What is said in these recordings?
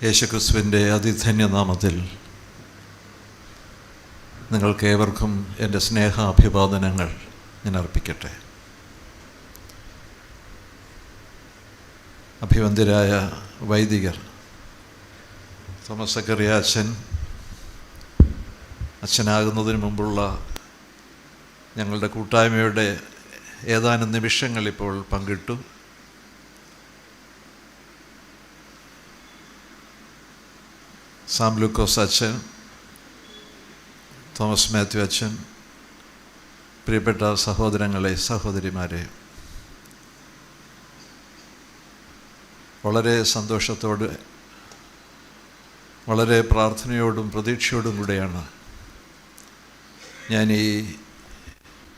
യേശുക്രിസ്തുവിൻ്റെ അതിധന്യനാമത്തിൽ നിങ്ങൾക്കേവർക്കും എൻ്റെ സ്നേഹാഭിവാദനങ്ങൾ ഞാൻ അർപ്പിക്കട്ടെ. അഭിവന്ദ്യരായ വൈദികർ, തോമസ് സക്കറിയ അച്ഛനാകുന്നതിന് മുമ്പുള്ള ഞങ്ങളുടെ കൂട്ടായ്മയുടെ ഏതാനും നിമിഷങ്ങൾ ഇപ്പോൾ പങ്കിട്ടു. സാം ലൂക്കോസ് അച്ഛൻ, തോമസ് മാത്യു അച്ഛൻ, പ്രിയപ്പെട്ട സഹോദരങ്ങളെ, സഹോദരിമാരെ, വളരെ സന്തോഷത്തോടെ, വളരെ പ്രാർത്ഥനയോടും പ്രതീക്ഷയോടും കൂടെയാണ് ഞാൻ ഈ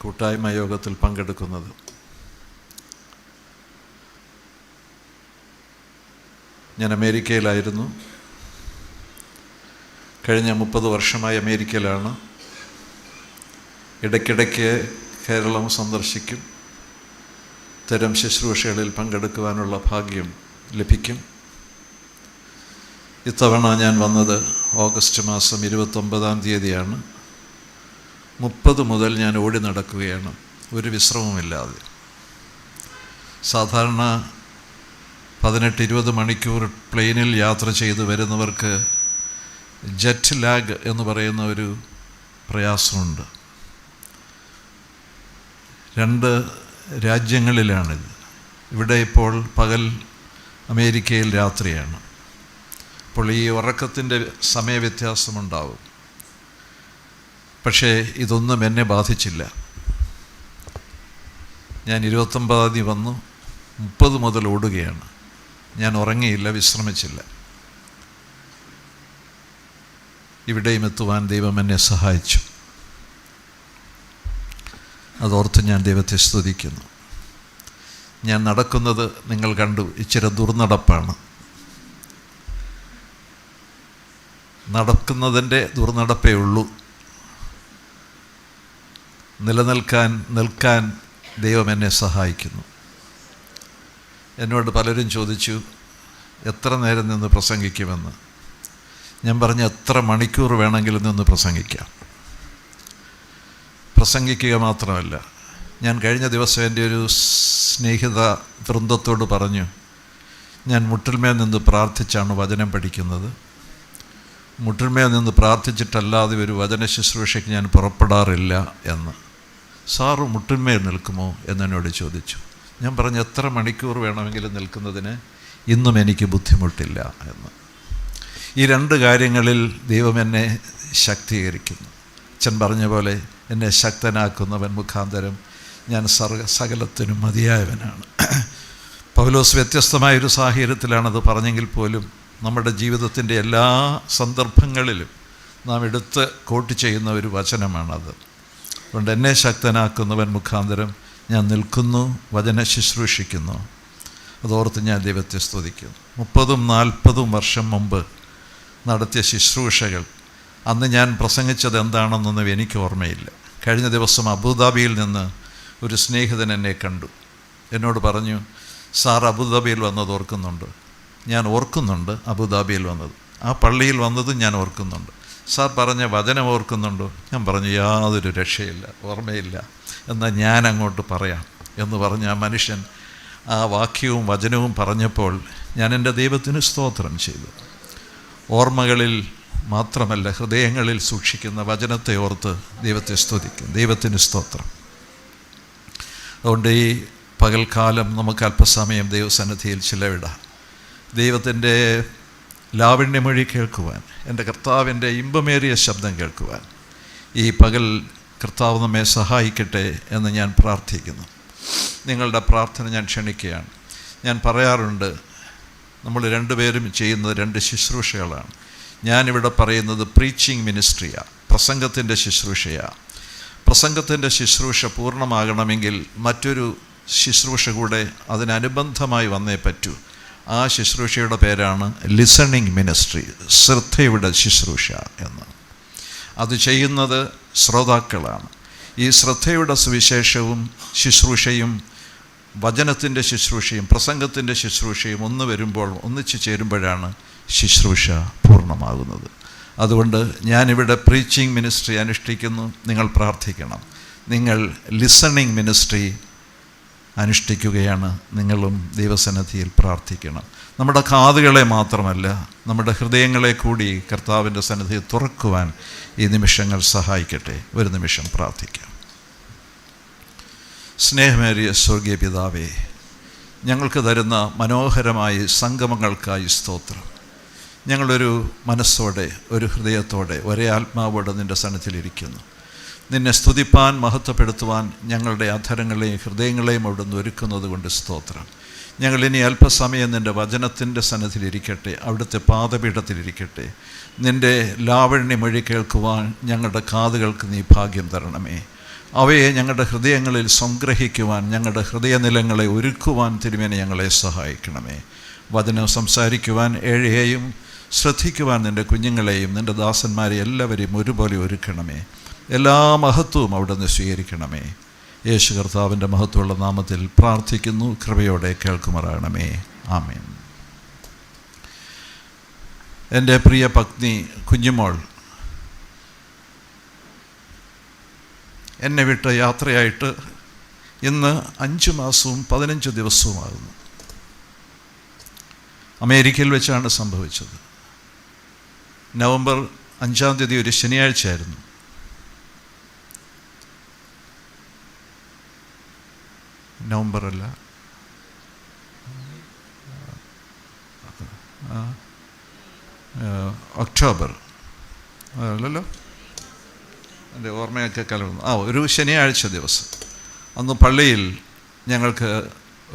കൂട്ടായ്മ യോഗത്തിൽ പങ്കെടുക്കുന്നത്. ഞാൻ അമേരിക്കയിലായിരുന്നു. കഴിഞ്ഞ 30 വർഷമായി അമേരിക്കയിലാണ്. ഇടയ്ക്കിടയ്ക്ക് കേരളം സന്ദർശിക്കും. ഇത്തരം ശുശ്രൂഷകളിൽ പങ്കെടുക്കുവാനുള്ള ഭാഗ്യം ലഭിക്കും. ഇത്തവണ ഞാൻ വന്നത് ഓഗസ്റ്റ് മാസം 29-ാം തീയതിയാണ്. 30 മുതൽ ഞാൻ ഓടി നടക്കുകയാണ്, ഒരു വിശ്രമമില്ലാതെ. സാധാരണ 18-20 മണിക്കൂർ പ്ലെയിനിൽ യാത്ര ചെയ്ത് വരുന്നവർക്ക് ജെറ്റ് ലാഗ് എന്ന് പറയുന്ന ഒരു പ്രയാസമുണ്ട്. 2 രാജ്യങ്ങളിലാണിത്. ഇവിടെ ഇപ്പോൾ പകൽ, അമേരിക്കയിൽ രാത്രിയാണ്. അപ്പോൾ ഈ ഉറക്കത്തിൻ്റെ സമയവ്യത്യാസമുണ്ടാവും. പക്ഷേ ഇതൊന്നും എന്നെ ബാധിച്ചില്ല. ഞാൻ 29-ാം തീയതി വന്നു, 30 മുതൽ ഓടുകയാണ്. ഞാൻ ഉറങ്ങിയില്ല, വിശ്രമിച്ചില്ല. ഇവിടെയും എത്തുവാൻ ദൈവം എന്നെ സഹായിച്ചു. അതോർത്ത് ഞാൻ ദൈവത്തെ സ്തുതിക്കുന്നു. ഞാൻ നടക്കുന്നത് നിങ്ങൾ കണ്ടു, ഇച്ചിരി ദുർനടപ്പാണ്. നടക്കുന്നതിൻ്റെ ദുർനടപ്പേ ഉള്ളൂ. നിൽക്കാൻ ദൈവം എന്നെ സഹായിക്കുന്നു. എന്നോട് പലരും ചോദിച്ചു, എത്ര നേരം നിന്ന് പ്രസംഗിക്കുമെന്ന്. ഞാൻ പറഞ്ഞ എത്ര മണിക്കൂർ വേണമെങ്കിലും നിന്ന് പ്രസംഗിക്കാം. പ്രസംഗിക്കുക മാത്രമല്ല, ഞാൻ കഴിഞ്ഞ ദിവസം എൻ്റെ ഒരു സ്നേഹിത വൃന്ദത്തോട് പറഞ്ഞു, ഞാൻ മുട്ടിന്മേൽ നിന്ന് പ്രാർത്ഥിച്ചാണ് വചനം പഠിക്കുന്നത്. മുട്ടിന്മേൽ നിന്ന് പ്രാർത്ഥിച്ചിട്ടല്ലാതെ ഒരു വചന ശുശ്രൂഷയ്ക്ക് ഞാൻ പുറപ്പെടാറില്ല എന്ന്. സാറ് മുട്ടിന്മേൽ നിൽക്കുമോ എന്നെന്നോട് ചോദിച്ചു. ഞാൻ പറഞ്ഞു, എത്ര മണിക്കൂർ വേണമെങ്കിലും നിൽക്കുന്നതിന് ഇന്നും എനിക്ക് ബുദ്ധിമുട്ടില്ല എന്ന്. ഈ 2 കാര്യങ്ങളിൽ ദൈവം എന്നെ ശക്തീകരിക്കുന്നു. അച്ഛൻ പറഞ്ഞ പോലെ എന്നെ ശക്തനാക്കുന്നവൻ മുഖാന്തരം ഞാൻ സകലത്തിനും മതിയായവനാണ്. പൗലോസ് വ്യത്യസ്തമായൊരു സാഹചര്യത്തിലാണത് പറഞ്ഞെങ്കിൽ പോലും നമ്മുടെ ജീവിതത്തിൻ്റെ എല്ലാ സന്ദർഭങ്ങളിലും നാം എടുത്ത് കോട്ട് ചെയ്യുന്ന ഒരു വചനമാണത്. അതുകൊണ്ട് എന്നെ ശക്തനാക്കുന്നവൻ മുഖാന്തരം ഞാൻ നിൽക്കുന്നു, വചന ശുശ്രൂഷിക്കുന്നു. അതോർത്ത് ഞാൻ ദൈവത്തെ സ്തുതിക്കുന്നു. 30-40 വർഷം മുമ്പ് നടത്തിയ ശുശ്രൂഷകൾ, അന്ന് ഞാൻ പ്രസംഗിച്ചത് എന്താണെന്നൊന്നും എനിക്ക് ഓർമ്മയില്ല. കഴിഞ്ഞ ദിവസം അബുദാബിയിൽ നിന്ന് ഒരു സ്നേഹിതൻ എന്നെ കണ്ടു. എന്നോട് പറഞ്ഞു, സാർ അബുദാബിയിൽ വന്നത് ഓർക്കുന്നുണ്ട്? ഞാൻ ഓർക്കുന്നുണ്ട് അബുദാബിയിൽ വന്നത്. ആ പള്ളിയിൽ വന്നതും ഞാൻ ഓർക്കുന്നുണ്ട്. സാർ പറഞ്ഞ വചനം ഓർക്കുന്നുണ്ടോ? ഞാൻ പറഞ്ഞു, യാതൊരു രക്ഷയില്ല, ഓർമ്മയില്ല. എന്നാൽ ഞാൻ അങ്ങോട്ട് പറയാം എന്ന് പറഞ്ഞ ആ മനുഷ്യൻ ആ വാക്യവും വചനവും പറഞ്ഞപ്പോൾ ഞാൻ എൻ്റെ ദൈവത്തിന് സ്തോത്രം ചെയ്തു. ഓർമ്മകളിൽ മാത്രമല്ല, ഹൃദയങ്ങളിൽ സൂക്ഷിക്കുന്ന വചനത്തെ ഓർത്ത് ദൈവത്തെ സ്തുതിക്കും. ദൈവത്തിന് സ്തോത്രം. അതുകൊണ്ട് ഈ പകൽക്കാലം നമുക്ക് അല്പസമയം ദൈവസന്നിധിയിൽ ചിലവിടാം. ദൈവത്തിൻ്റെ ലാവണ്യമൊഴി കേൾക്കുവാൻ, എൻ്റെ കർത്താവിൻ്റെ ഇമ്പമേറിയ ശബ്ദം കേൾക്കുവാൻ ഈ പകൽ കർത്താവ് നമ്മെ സഹായിക്കട്ടെ എന്ന് ഞാൻ പ്രാർത്ഥിക്കുന്നു. നിങ്ങളുടെ പ്രാർത്ഥന ഞാൻ ക്ഷണിക്കുകയാണ്. ഞാൻ പറയാറുണ്ട്, നമ്മൾ 2 പേരും ചെയ്യുന്നത് 2 ശുശ്രൂഷകളാണ്. ഞാനിവിടെ പറയുന്നത് പ്രീച്ചിങ് മിനിസ്ട്രിയാണ്, പ്രസംഗത്തിൻ്റെ ശുശ്രൂഷയാണ്. പ്രസംഗത്തിൻ്റെ ശുശ്രൂഷ പൂർണ്ണമാകണമെങ്കിൽ മറ്റൊരു ശുശ്രൂഷ കൂടെ അതിനനുബന്ധമായി വന്നേ പറ്റൂ. ആ ശുശ്രൂഷയുടെ പേരാണ് ലിസണിങ് മിനിസ്ട്രി, ശ്രദ്ധയുടെ ശുശ്രൂഷ എന്ന്. അത് ചെയ്യുന്നത് ശ്രോതാക്കളാണ്. ഈ ശ്രദ്ധയുടെ സുവിശേഷവും ശുശ്രൂഷയും വചനത്തിൻ്റെ ശുശ്രൂഷയും പ്രസംഗത്തിൻ്റെ ശുശ്രൂഷയും ഒന്നിച്ചു ചേരുമ്പോഴാണ് ശുശ്രൂഷ പൂർണ്ണമാകുന്നത്. അതുകൊണ്ട് ഞാനിവിടെ പ്രീച്ചിങ് മിനിസ്ട്രി അനുഷ്ഠിക്കുന്നു, നിങ്ങൾ പ്രാർത്ഥിക്കണം. നിങ്ങൾ ലിസണിങ് മിനിസ്ട്രി അനുഷ്ഠിക്കുകയാണ്, നിങ്ങളും ദൈവസന്നിധിയിൽ പ്രാർത്ഥിക്കണം. നമ്മുടെ കാതുകളെ മാത്രമല്ല, നമ്മുടെ ഹൃദയങ്ങളെ കൂടി കർത്താവിൻ്റെ സന്നിധിയിൽ തുറക്കുവാൻ ഈ നിമിഷങ്ങൾ സഹായിക്കട്ടെ. ഒരു നിമിഷം പ്രാർത്ഥിക്കാം. സ്നേഹമേറിയ സ്വർഗീയ പിതാവേ, ഞങ്ങൾക്ക് തരുന്ന മനോഹരമായ സംഗമങ്ങൾക്കായി സ്തോത്രം. ഞങ്ങളൊരു മനസ്സോടെ, ഒരു ഹൃദയത്തോടെ, ഒരേ ആത്മാവോടെ നിൻ്റെ സന്നിധിയിലിരിക്കുന്നു. നിന്നെ സ്തുതിപ്പാൻ, മഹത്വപ്പെടുത്തുവാൻ ഞങ്ങളുടെ അധരങ്ങളെയും ഹൃദയങ്ങളെയും അവിടുന്ന് ഒരുക്കുന്നത് കൊണ്ട് സ്തോത്രം. ഞങ്ങളിനി അല്പസമയം നിൻ്റെ വചനത്തിൻ്റെ സന്നിധിയിലിരിക്കട്ടെ, അവിടുത്തെ പാദപീഠത്തിലിരിക്കട്ടെ. നിൻ്റെ ലാവണ്യമൊഴി കേൾക്കുവാൻ ഞങ്ങളുടെ കാതുകൾക്ക് നീ ഭാഗ്യം തരണമേ. അവയെ ഞങ്ങളുടെ ഹൃദയങ്ങളിൽ സംഗ്രഹിക്കുവാൻ, ഞങ്ങളുടെ ഹൃദയനിലങ്ങളെ ഒരുക്കുവാൻ തിരുമേനി ഞങ്ങളെ സഹായിക്കണമേ. വചനം സംസാരിക്കുവാൻ ഏഴയെയും ശ്രദ്ധിക്കുവാൻ നിൻ്റെ കുഞ്ഞുങ്ങളെയും നിൻ്റെ ദാസന്മാരെ എല്ലാവരെയും ഒരുപോലെ ഒരുക്കണമേ. എല്ലാ മഹത്വവും അവിടുന്ന് സ്വീകരിക്കണമേ. യേശു കർത്താവിൻ്റെ മഹത്വമുള്ള നാമത്തിൽ പ്രാർത്ഥിക്കുന്നു. കൃപയോടെ കേൾക്കുമാറാകണമേ. ആമേൻ. എൻ്റെ പ്രിയ പത്നി കുഞ്ഞുമോൾ എന്നെ വിട്ട് യാത്രയായിട്ട് ഇന്ന് 5 മാസവും 15 ദിവസവുമാകുന്നു. അമേരിക്കയിൽ വെച്ചാണ് സംഭവിച്ചത്. നവംബർ 5-ാം തീയതി ഒരു ശനിയാഴ്ചയായിരുന്നു. നവംബറല്ല, ഒക്ടോബർ അല്ലല്ലോ, എൻ്റെ ഓർമ്മയൊക്കെ കലർന്നു. ഒരു ശനിയാഴ്ച ദിവസം. അന്ന് പള്ളിയിൽ ഞങ്ങൾക്ക്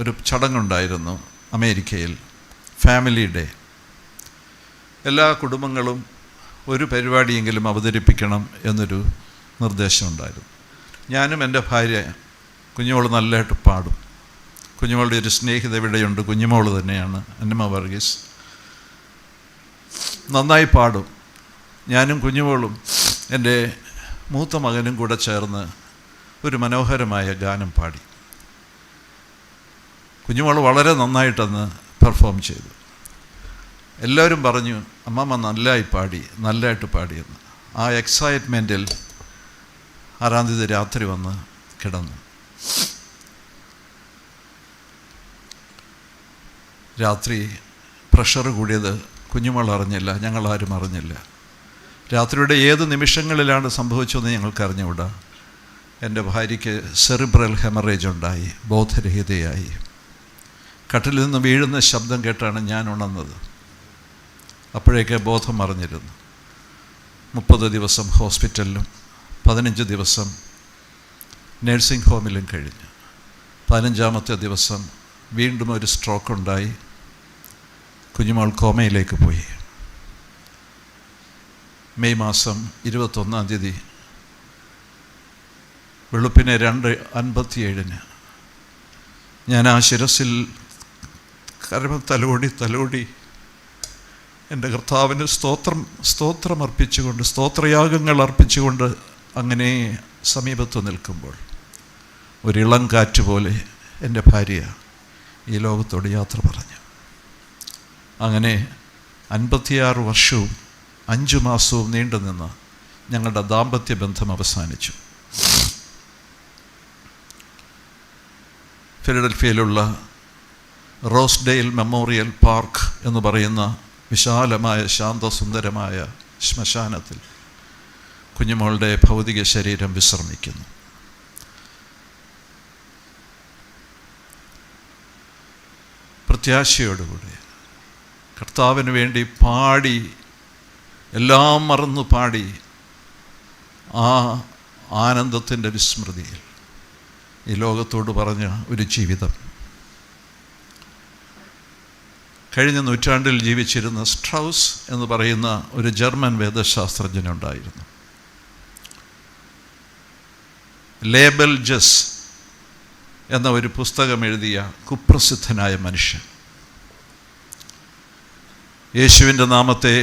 ഒരു ചടങ്ങുണ്ടായിരുന്നു അമേരിക്കയിൽ, ഫാമിലി ഡേ. എല്ലാ കുടുംബങ്ങളും ഒരു പരിപാടിയെങ്കിലും അവതരിപ്പിക്കണം എന്നൊരു നിർദ്ദേശമുണ്ടായിരുന്നു. ഞാനും എൻ്റെ ഭാര്യ, കുഞ്ഞുമോൾ നല്ലതായിട്ട് പാടും. കുഞ്ഞുമോളുടെ ഒരു സ്നേഹിത ഇവിടെയുണ്ട്, കുഞ്ഞുമോൾ തന്നെയാണ്, അന്നമ്മ വർഗീസ്. നന്നായി പാടും. ഞാനും കുഞ്ഞുമോളും എൻ്റെ മൂത്ത മകനും കൂടെ ചേർന്ന് ഒരു മനോഹരമായ ഗാനം പാടി. കുഞ്ഞുമോൾ വളരെ നന്നായിട്ടന്ന് പെർഫോം ചെയ്തു. എല്ലാവരും പറഞ്ഞു, അമ്മമ്മ നല്ലതായിട്ട് പാടിയെന്ന്. ആ എക്സൈറ്റ്മെൻറ്റിൽ 6-ാം തീയതി രാത്രി വന്ന് കിടന്നു. രാത്രി പ്രഷർ കൂടിയത് കുഞ്ഞുമോൾ അറിഞ്ഞില്ല, ഞങ്ങളാരും അറിഞ്ഞില്ല. രാത്രിയുടെ ഏത് നിമിഷങ്ങളിലാണ് സംഭവിച്ചതെന്ന് ഞങ്ങൾക്ക് അറിഞ്ഞുകൂടാ. എൻ്റെ ഭാര്യയ്ക്ക് സെറിബ്രൽ ഹെമറേജ് ഉണ്ടായി, ബോധരഹിതയായി. കട്ടിലിൽ നിന്ന് വീഴുന്ന ശബ്ദം കേട്ടാണ് ഞാൻ ഉണർന്നത്. അപ്പോഴേക്ക് ബോധം മറിഞ്ഞിരുന്നു. 30 ദിവസം ഹോസ്പിറ്റലിലും 15 ദിവസം നഴ്സിംഗ് ഹോമിലും കഴിഞ്ഞു. 15-ാമത്തെ ദിവസം വീണ്ടും ഒരു സ്ട്രോക്ക് ഉണ്ടായി. കുഞ്ഞുമോൾ കോമയിലേക്ക് പോയി. മെയ് മാസം 21-ാം തീയതി വെളുപ്പിനെ 2:57 ഞാൻ ആ ശിരസിൽ തലോടി എൻ്റെ കർത്താവിന് സ്തോത്രം അർപ്പിച്ചുകൊണ്ട്, സ്തോത്രയാഗങ്ങൾ അർപ്പിച്ചുകൊണ്ട് അങ്ങനെ സമീപത്ത് നിൽക്കുമ്പോൾ ഒരിളം കാറ്റ് പോലെ എൻ്റെ ഭാര്യ ഈ ലോകത്തോട് യാത്ര പറഞ്ഞു. അങ്ങനെ 56 വർഷവും 5 മാസവും നീണ്ടു നിന്ന് ഞങ്ങളുടെ ദാമ്പത്യ ബന്ധം അവസാനിച്ചു. ഫിലഡൽഫിയയിലുള്ള റോസ്ഡെയിൽ മെമ്മോറിയൽ പാർക്ക് എന്ന് പറയുന്ന വിശാലമായ ശാന്തസുന്ദരമായ ശ്മശാനത്തിൽ കുഞ്ഞുമോളുടെ ഭൗതിക ശരീരം വിശ്രമിക്കുന്നു. പ്രത്യാശയോടുകൂടി കർത്താവിന് വേണ്ടി പാടി, എല്ലാം മറന്നു പാടി, ആ ആനന്ദത്തിൻ്റെ വിസ്മൃതിയിൽ ഈ ലോകത്തോട് പറഞ്ഞ ഒരു ജീവിതം. കഴിഞ്ഞ നൂറ്റാണ്ടിൽ ജീവിച്ചിരുന്ന സ്ട്രൗസ് എന്ന് പറയുന്ന ഒരു ജർമ്മൻ വേദശാസ്ത്രജ്ഞനുണ്ടായിരുന്നു. ലേബൽ ജസ് എന്ന ഒരു പുസ്തകം എഴുതിയ കുപ്രസിദ്ധനായ മനുഷ്യൻ. യേശുവിൻ്റെ നാമത്തെ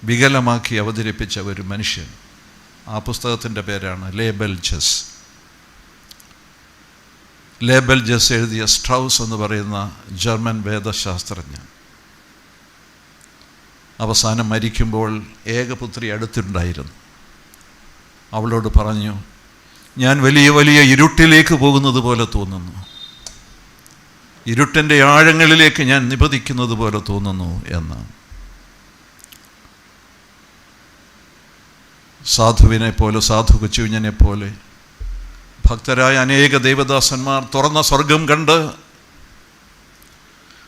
വികലമാക്കി അവതരിപ്പിച്ച ഒരു മനുഷ്യൻ. ആ പുസ്തകത്തിൻ്റെ പേരാണ് ലേബൽ ജസ്. ലേബൽ ജസ് എഴുതിയ സ്ട്രൗസ് എന്ന് പറയുന്ന ജർമ്മൻ വേദശാസ്ത്രജ്ഞൻ അവസാനം മരിക്കുമ്പോൾ ഏകപുത്രി അടുത്തുണ്ടായിരുന്നു. അവളോട് പറഞ്ഞു, ഞാൻ വലിയ വലിയ ഇരുട്ടിലേക്ക് പോകുന്നത് പോലെ തോന്നുന്നു, ഇരുട്ടിൻ്റെ ആഴങ്ങളിലേക്ക് ഞാൻ നിപതിക്കുന്നത് പോലെ തോന്നുന്നു എന്ന്. സാധുവിനെ പോലെ, സാധു കൊച്ചുവിനെ പോലെ ഭക്തരായ അനേക ദേവദാസന്മാർ തുറന്ന സ്വർഗം കണ്ട്,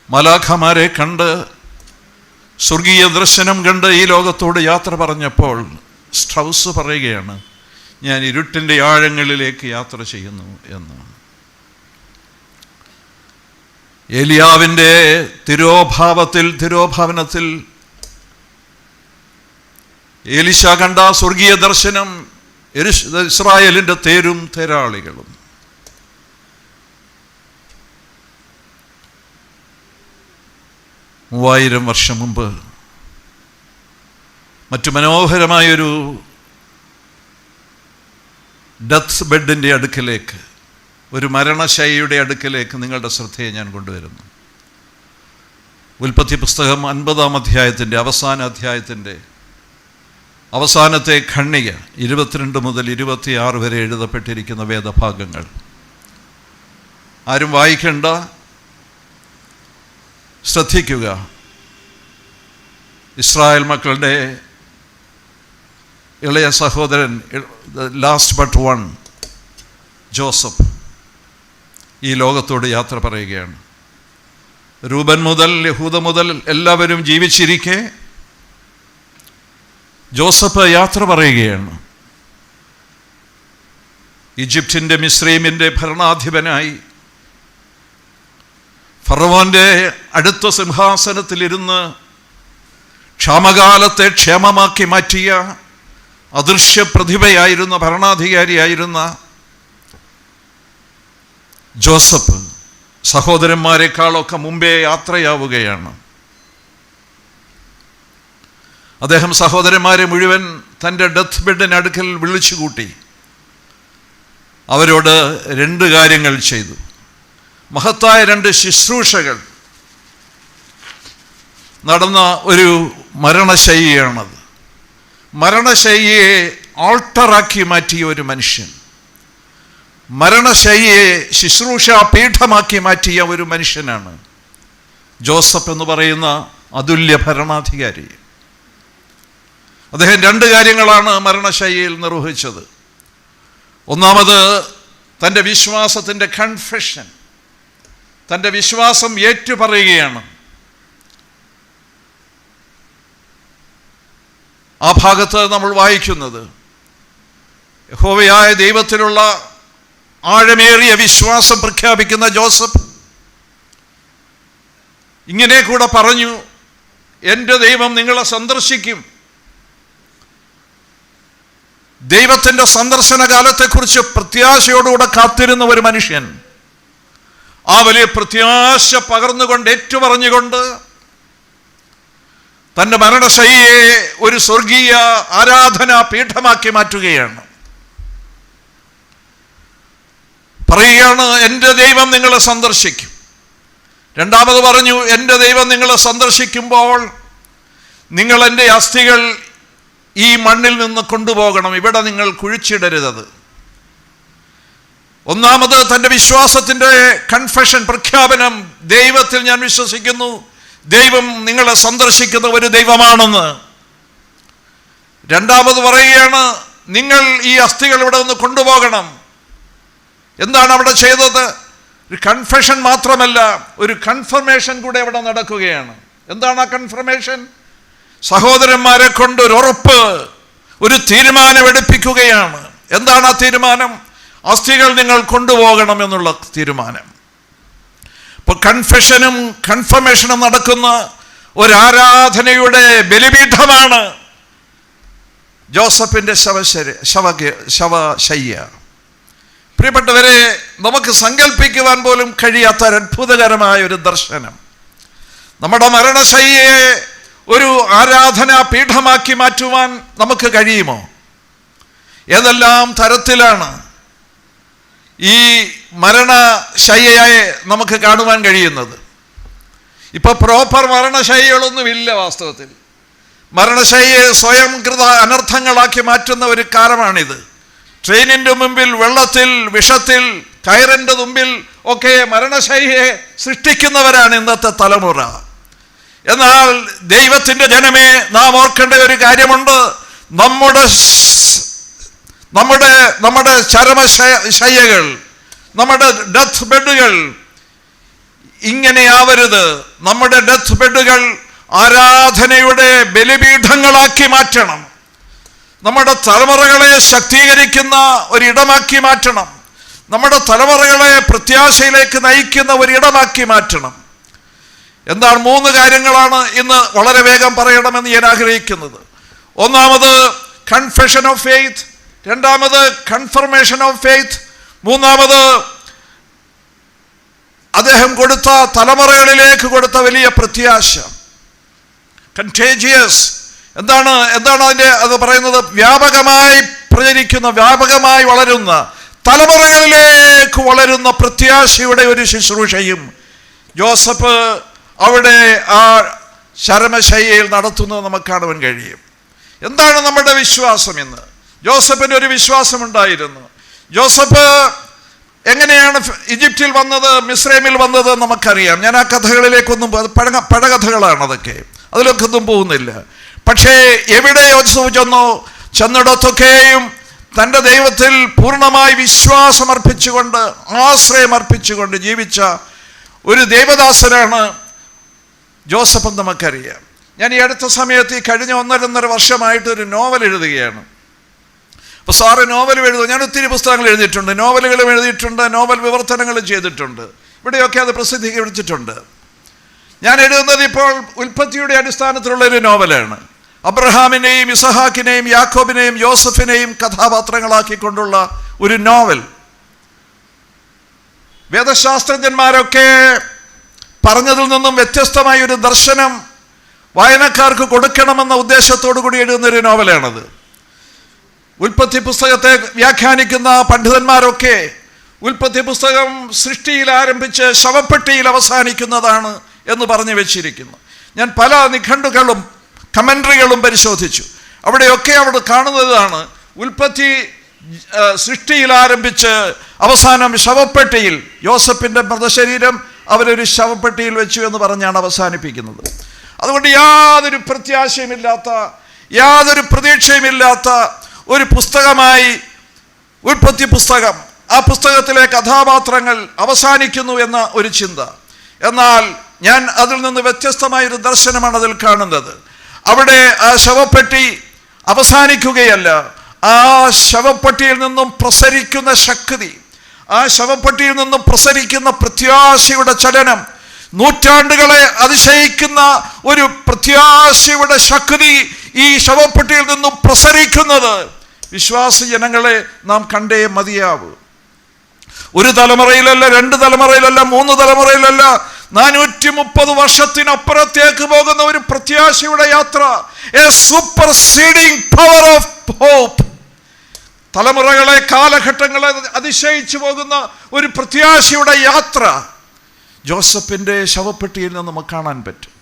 മലാഖമാരെ കണ്ട്, സ്വർഗീയ ദർശനം കണ്ട് ഈ ലോകത്തോട് യാത്ര പറഞ്ഞപ്പോൾ സ്ട്രൗസ് പറയുകയാണ്, ഞാൻ ഇരുട്ടിൻ്റെ ആഴങ്ങളിലേക്ക് യാത്ര ചെയ്യുന്നു എന്ന്. ഏലിയാവിൻ്റെ തിരോഭാവനത്തിൽ ഏലിശ കണ്ട സ്വർഗീയ ദർശനം ഇസ്രായേലിൻ്റെ തേരും തേരാളികളും. മൂവായിരം വർഷം മുമ്പ് മറ്റു മനോഹരമായൊരു ഡെത്ത് ബെഡിൻ്റെ അടുക്കലേക്ക്, ഒരു മരണശയ്യയുടെ അടുക്കലേക്ക് നിങ്ങളുടെ ശ്രദ്ധയെ ഞാൻ കൊണ്ടുവരുന്നു. ഉൽപ്പത്തി പുസ്തകം 50-ാം അധ്യായത്തിൻ്റെ അവസാന അധ്യായത്തിൻ്റെ അവസാനത്തെ ഖണ്ഡിക 22 മുതൽ 26 വരെ എഴുതപ്പെട്ടിരിക്കുന്ന വേദഭാഗങ്ങൾ ആരും വായിക്കേണ്ട, ശ്രദ്ധിക്കുക. ഇസ്രായേൽ മക്കളുടെ ഇളയ സഹോദരൻ, ലാസ്റ്റ് ബട്ട് വൺ, ജോസഫ് ഈ ലോകത്തോട് യാത്ര പറയുകയാണ്. രൂബൻ മുതൽ യഹൂദ മുതൽ എല്ലാവരും ജീവിച്ചിരിക്കെ ജോസഫ് യാത്ര പറയുകയാണ്. ഈജിപ്തിൻ്റെ മിസ്രൈമിൻ്റെ ഭരണാധിപനായി ഫറവോൻ്റെ അടുത്ത സിംഹാസനത്തിലിരുന്ന് ക്ഷാമകാലത്തെ ക്ഷേമമാക്കി മാറ്റിയ അദൃശ്യ പ്രതിഭയായിരുന്ന ഭരണാധികാരിയായിരുന്ന ജോസഫ് സഹോദരന്മാരെക്കാളൊക്കെ മുമ്പേ യാത്രയാവുകയാണ്. അദ്ദേഹം സഹോദരന്മാരെ മുഴുവൻ തൻ്റെ ഡെത്ത് ബെഡിനടുക്കൽ വിളിച്ചുകൂട്ടി. അവരോട് 2 കാര്യങ്ങൾ ചെയ്തു. മഹത്തായ 2 ശുശ്രൂഷകൾ നടന്ന ഒരു മരണശയ്യയാണത്. മരണശയ്യയെ ആൾട്ടറാക്കി മാറ്റിയ ഒരു മനുഷ്യൻ, മരണശയ്യയെ ശുശ്രൂഷ പീഠമാക്കി മാറ്റിയ ഒരു മനുഷ്യനാണ് ജോസഫ് എന്ന് പറയുന്ന അതുല്യ ഭരണാധികാരി. അദ്ദേഹം 2 കാര്യങ്ങളാണ് മരണശയ്യയിൽ നിർവഹിച്ചത്. ഒന്നാമത് തൻ്റെ വിശ്വാസത്തിൻ്റെ കൺഫെഷൻ, തൻ്റെ വിശ്വാസം ഏറ്റുപറയുകയാണ്. ആ ഭാഗത്ത് നമ്മൾ വായിക്കുന്നത്, യഹോവയായ ദൈവത്തിലുള്ള ആഴമേറിയ വിശ്വാസം പ്രഖ്യാപിക്കുന്ന ജോസഫ് ഇങ്ങനെ കൂടെ പറഞ്ഞു, എൻ്റെ ദൈവം നിങ്ങളെ സന്ദർശിക്കും. ദൈവത്തിൻ്റെ സന്ദർശന കാലത്തെക്കുറിച്ച് പ്രത്യാശയോടുകൂടെ കാത്തിരുന്ന ഒരു മനുഷ്യൻ ആ വലിയ പ്രത്യാശ പകർന്നുകൊണ്ട്, ഏറ്റുപറഞ്ഞുകൊണ്ട് തൻ്റെ മരണശയ്യയെ ഒരു സ്വർഗീയ ആരാധനാ പീഠമാക്കി മാറ്റുകയാണ്. പറയുകയാണ്, എൻ്റെ ദൈവം നിങ്ങളെ സന്ദർശിക്കും. രണ്ടാമത് പറഞ്ഞു, എൻ്റെ ദൈവം നിങ്ങളെ സന്ദർശിക്കുമ്പോൾ നിങ്ങൾ എൻ്റെ അസ്ഥികൾ ഈ മണ്ണിൽ നിന്ന് കൊണ്ടുപോകണം, ഇവിടെ നിങ്ങൾ കുഴിച്ചിടരുത്. ഒന്നാമത് തൻ്റെ വിശ്വാസത്തിൻ്റെ കൺഫെഷൻ, പ്രഖ്യാപനം, ദൈവത്തിൽ ഞാൻ വിശ്വസിക്കുന്നു, ദൈവം നിങ്ങളെ സന്ദർശിക്കുന്ന ഒരു ദൈവമാണെന്ന്. രണ്ടാമത് പറയുകയാണ്, നിങ്ങൾ ഈ അസ്ഥികൾ ഇവിടെ നിന്ന് കൊണ്ടുപോകണം. എന്താണ് അവിടെ ചെയ്തത്? ഒരു കൺഫെഷൻ മാത്രമല്ല, ഒരു കൺഫർമേഷൻ കൂടെ അവിടെ നടക്കുകയാണ്. എന്താണ് ആ കൺഫർമേഷൻ? സഹോദരന്മാരെ കൊണ്ട് ഒരു ഉറപ്പ്, ഒരു തീരുമാനമെടുപ്പിക്കുകയാണ്. എന്താണ് ആ തീരുമാനം? അസ്ഥികൾ നിങ്ങൾ കൊണ്ടുപോകണം എന്നുള്ള തീരുമാനം. ഇപ്പോൾ കൺഫെഷനും കൺഫർമേഷനും നടക്കുന്ന ഒരാരാധനയുടെ ബലിപീഠമാണ് ജോസഫിൻ്റെ ശവശയ്യ. പ്രിയപ്പെട്ടവരെ, നമുക്ക് സങ്കല്പിക്കുവാൻ പോലും കഴിയാത്ത ഒരു അത്ഭുതകരമായ ഒരു ദർശനം. നമ്മുടെ മരണശയ്യയെ ഒരു ആരാധനാ പീഠമാക്കി മാറ്റുവാൻ നമുക്ക് കഴിയുമോ? ഏതെല്ലാം തരത്തിലാണ് ഈ മരണശയ്യയെ നമുക്ക് കാണുവാൻ കഴിയുന്നത്. ഇപ്പൊ പ്രോപ്പർ മരണശയ്യകളൊന്നുമില്ല. വാസ്തവത്തിൽ മരണശയ്യയെ സ്വയംകൃത അനർത്ഥങ്ങളാക്കി മാറ്റുന്ന ഒരു കാലമാണിത്. ട്രെയിനിൻ്റെ മുമ്പിൽ, വെള്ളത്തിൽ, വിഷത്തിൽ, കയറിൻ്റെ മുമ്പിൽ ഒക്കെ മരണശയ്യയെ സൃഷ്ടിക്കുന്നവരാണ് ഇന്നത്തെ തലമുറ. എന്നാൽ ദൈവത്തിൻ്റെ ജനമേ, നാം ഓർക്കേണ്ട ഒരു കാര്യമുണ്ട്. നമ്മുടെ ചരമശയ്യകൾ, നമ്മുടെ ഡെത്ത് ബെഡുകൾ ഇങ്ങനെയാവരുത്. നമ്മുടെ ഡെത്ത് ബെഡുകൾ ആരാധനയുടെ ബലിപീഠങ്ങളാക്കി മാറ്റണം. നമ്മുടെ തലമുറകളെ ശക്തീകരിക്കുന്ന ഒരിടമാക്കി മാറ്റണം. നമ്മുടെ തലമുറകളെ പ്രത്യാശയിലേക്ക് നയിക്കുന്ന ഒരിടമാക്കി മാറ്റണം. എന്താണ് 3 കാര്യങ്ങളാണ് ഇന്ന് വളരെ വേഗം പറയണമെന്ന് ഞാൻ ആഗ്രഹിക്കുന്നത്. ഒന്നാമത് കൺഫെഷൻ ഓഫ് ഫെയ്ത്ത്, രണ്ടാമത് കൺഫർമേഷൻ ഓഫ് ഫെയ്ത്ത്, മൂന്നാമത് അദ്ദേഹം കൊടുത്ത തലമുറകളിലേക്ക് കൊടുത്ത വലിയ പ്രത്യാശ. കൺടേജിയസ് എന്താണ് അത് പറയുന്നത്? വ്യാപകമായി പ്രചരിക്കുന്ന, വ്യാപകമായി വളരുന്ന, തലമുറകളിലേക്ക് വളരുന്ന പ്രത്യാശയുടെ ഒരു ശുശ്രൂഷയും ജോസഫ് അവിടെ ആ ചരമശയ്യയിൽ നടത്തുന്നത് നമുക്ക് കാണുവാൻ കഴിയും. എന്താണ് നമ്മുടെ വിശ്വാസം എന്ന്? ജോസഫിന് ഒരു വിശ്വാസമുണ്ടായിരുന്നു. ജോസഫ് എങ്ങനെയാണ് ഈജിപ്തിൽ വന്നത്, മിസ്രൈമിൽ വന്നത് നമുക്കറിയാം. ഞാൻ ആ കഥകളിലേക്കൊന്നും, പഴകഥകളാണ് അതൊക്കെ, അതിലൊക്കെ ഒന്നും പോകുന്നില്ല. പക്ഷേ എവിടെ യോസഫ് ചെന്നിടത്തൊക്കെയും തൻ്റെ ദൈവത്തിൽ പൂർണ്ണമായി വിശ്വാസം അർപ്പിച്ചുകൊണ്ട്, ആശ്രയം അർപ്പിച്ചുകൊണ്ട് ജീവിച്ച ഒരു ദൈവദാസനാണ് ജോസഫ് എന്ന് നമുക്കറിയാം. ഞാൻ ഈ അടുത്ത സമയത്ത്, ഈ കഴിഞ്ഞ 1.5 വർഷമായിട്ട് ഒരു നോവൽ എഴുതുകയാണ്. അപ്പോൾ സാറ് നോവൽ എഴുതും. ഞാൻ ഒത്തിരി പുസ്തകങ്ങൾ എഴുതിയിട്ടുണ്ട്, നോവലുകളും എഴുതിയിട്ടുണ്ട്, നോവൽ വിവർത്തനങ്ങളും ചെയ്തിട്ടുണ്ട്. ഇവിടെയൊക്കെ അത് പ്രസിദ്ധീകരിച്ചിട്ടുണ്ട്. ഞാൻ എഴുതുന്നത് ഇപ്പോൾ ഉൽപ്പത്തിയുടെ അടിസ്ഥാനത്തിലുള്ള ഒരു നോവലാണ്. അബ്രഹാമിനെയും ഇസഹാക്കിനെയും യാക്കോബിനെയും യോസഫിനെയും കഥാപാത്രങ്ങളാക്കിക്കൊണ്ടുള്ള ഒരു നോവൽ. വേദശാസ്ത്രജ്ഞന്മാരൊക്കെ പറഞ്ഞതിൽ നിന്നും വ്യത്യസ്തമായ ഒരു ദർശനം വായനക്കാർക്ക് കൊടുക്കണമെന്ന ഉദ്ദേശത്തോടു കൂടി എഴുതുന്നൊരു നോവലാണത്. ഉൽപ്പത്തി പുസ്തകത്തെ വ്യാഖ്യാനിക്കുന്ന പണ്ഡിതന്മാരൊക്കെ ഉൽപ്പത്തി പുസ്തകം സൃഷ്ടിയിൽ ആരംഭിച്ച് ശവപ്പെട്ടിയിൽ അവസാനിക്കുന്നതാണ് എന്ന് പറഞ്ഞു വെച്ചിരിക്കുന്നു. ഞാൻ പല നിഘണ്ടുകളും കമൻട്രികളും പരിശോധിച്ചു. അവിടെയൊക്കെ അവിടെ കാണുന്നതാണ് ഉൽപ്പത്തി സൃഷ്ടിയിൽ ആരംഭിച്ച് അവസാനം ശവപ്പെട്ടിയിൽ, യോസഫിൻ്റെ മൃതശരീരം അവരൊരു ശവപ്പെട്ടിയിൽ വെച്ചു എന്ന് പറഞ്ഞാണ് അവസാനിപ്പിക്കുന്നത്. അതുകൊണ്ട് യാതൊരു പ്രത്യാശയുമില്ലാത്ത, യാതൊരു പ്രതീക്ഷയുമില്ലാത്ത ഒരു പുസ്തകമായി ഉൽപ്പത്തി പുസ്തകം, ആ പുസ്തകത്തിലെ കഥാപാത്രങ്ങൾ അവസാനിക്കുന്നു എന്ന ഒരു ചിന്ത. എന്നാൽ ഞാൻ അതിൽ നിന്ന് വ്യത്യസ്തമായൊരു ദർശനമാണ് അതിൽ കാണുന്നത്. അവിടെ ആ ശവപ്പെട്ടി അവസാനിക്കുകയല്ല, ആ ശവപ്പെട്ടിയിൽ നിന്നും പ്രസരിക്കുന്ന ശക്തി, ആ ശവപ്പെട്ടിയിൽ നിന്നും പ്രസരിക്കുന്ന പ്രത്യാശയുടെ ചലനം, നൂറ്റാണ്ടുകളെ അതിശയിക്കുന്ന ഒരു പ്രത്യാശയുടെ ശക്തി ഈ ശവപ്പെട്ടിയിൽ നിന്നും പ്രസരിക്കുന്നത് വിശ്വാസി ജനങ്ങളെ നാം കണ്ടേ മതിയാവൂ. ഒരു തലമുറയിലല്ല, 2 തലമുറയിലല്ല, 3 തലമുറയിലല്ല, 430 വർഷത്തിനപ്പുറത്തേക്ക് പോകുന്ന ഒരു പ്രത്യാശയുടെ യാത്ര. A superseding power of hope. തലമുറകളെ, കാലഘട്ടങ്ങളെ അതിശയിച്ചു പോകുന്ന ഒരു പ്രത്യാശയുടെ യാത്ര ജോസഫിൻ്റെ ശവപ്പെട്ടിയിൽ നിന്ന് നമുക്ക് കാണാൻ പറ്റും.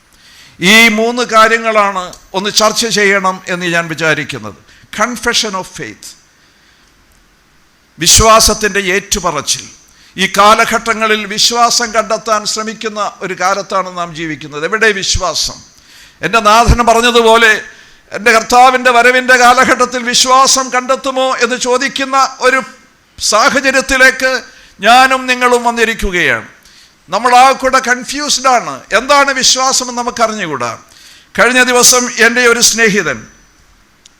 ഈ 3 കാര്യങ്ങളാണ് ഒന്ന് ചർച്ച ചെയ്യണം എന്ന് ഞാൻ വിചാരിക്കുന്നത്. കൺഫെഷൻ ഓഫ് ഫെയ്ത്ത്, വിശ്വാസത്തിൻ്റെ ഏറ്റുപറച്ചിൽ. ഈ കാലഘട്ടങ്ങളിൽ വിശ്വാസം കണ്ടെത്താൻ ശ്രമിക്കുന്ന ഒരു കാലത്താണ് നാം ജീവിക്കുന്നത്. എവിടെ വിശ്വാസം? എൻ്റെ നാഥൻ പറഞ്ഞതുപോലെ, എൻ്റെ കർത്താവിൻ്റെ വരവിൻ്റെ കാലഘട്ടത്തിൽ വിശ്വാസം കണ്ടെത്തുമോ എന്ന് ചോദിക്കുന്ന ഒരു സാഹചര്യത്തിലേക്ക് ഞാനും നിങ്ങളും വന്നിരിക്കുകയാണ്. നമ്മൾ ആ കൂടെ കൺഫ്യൂസ്ഡാണ്. എന്താണ് വിശ്വാസമെന്ന് നമുക്കറിഞ്ഞുകൂടാ. കഴിഞ്ഞ ദിവസം എൻ്റെ ഒരു സ്നേഹിതൻ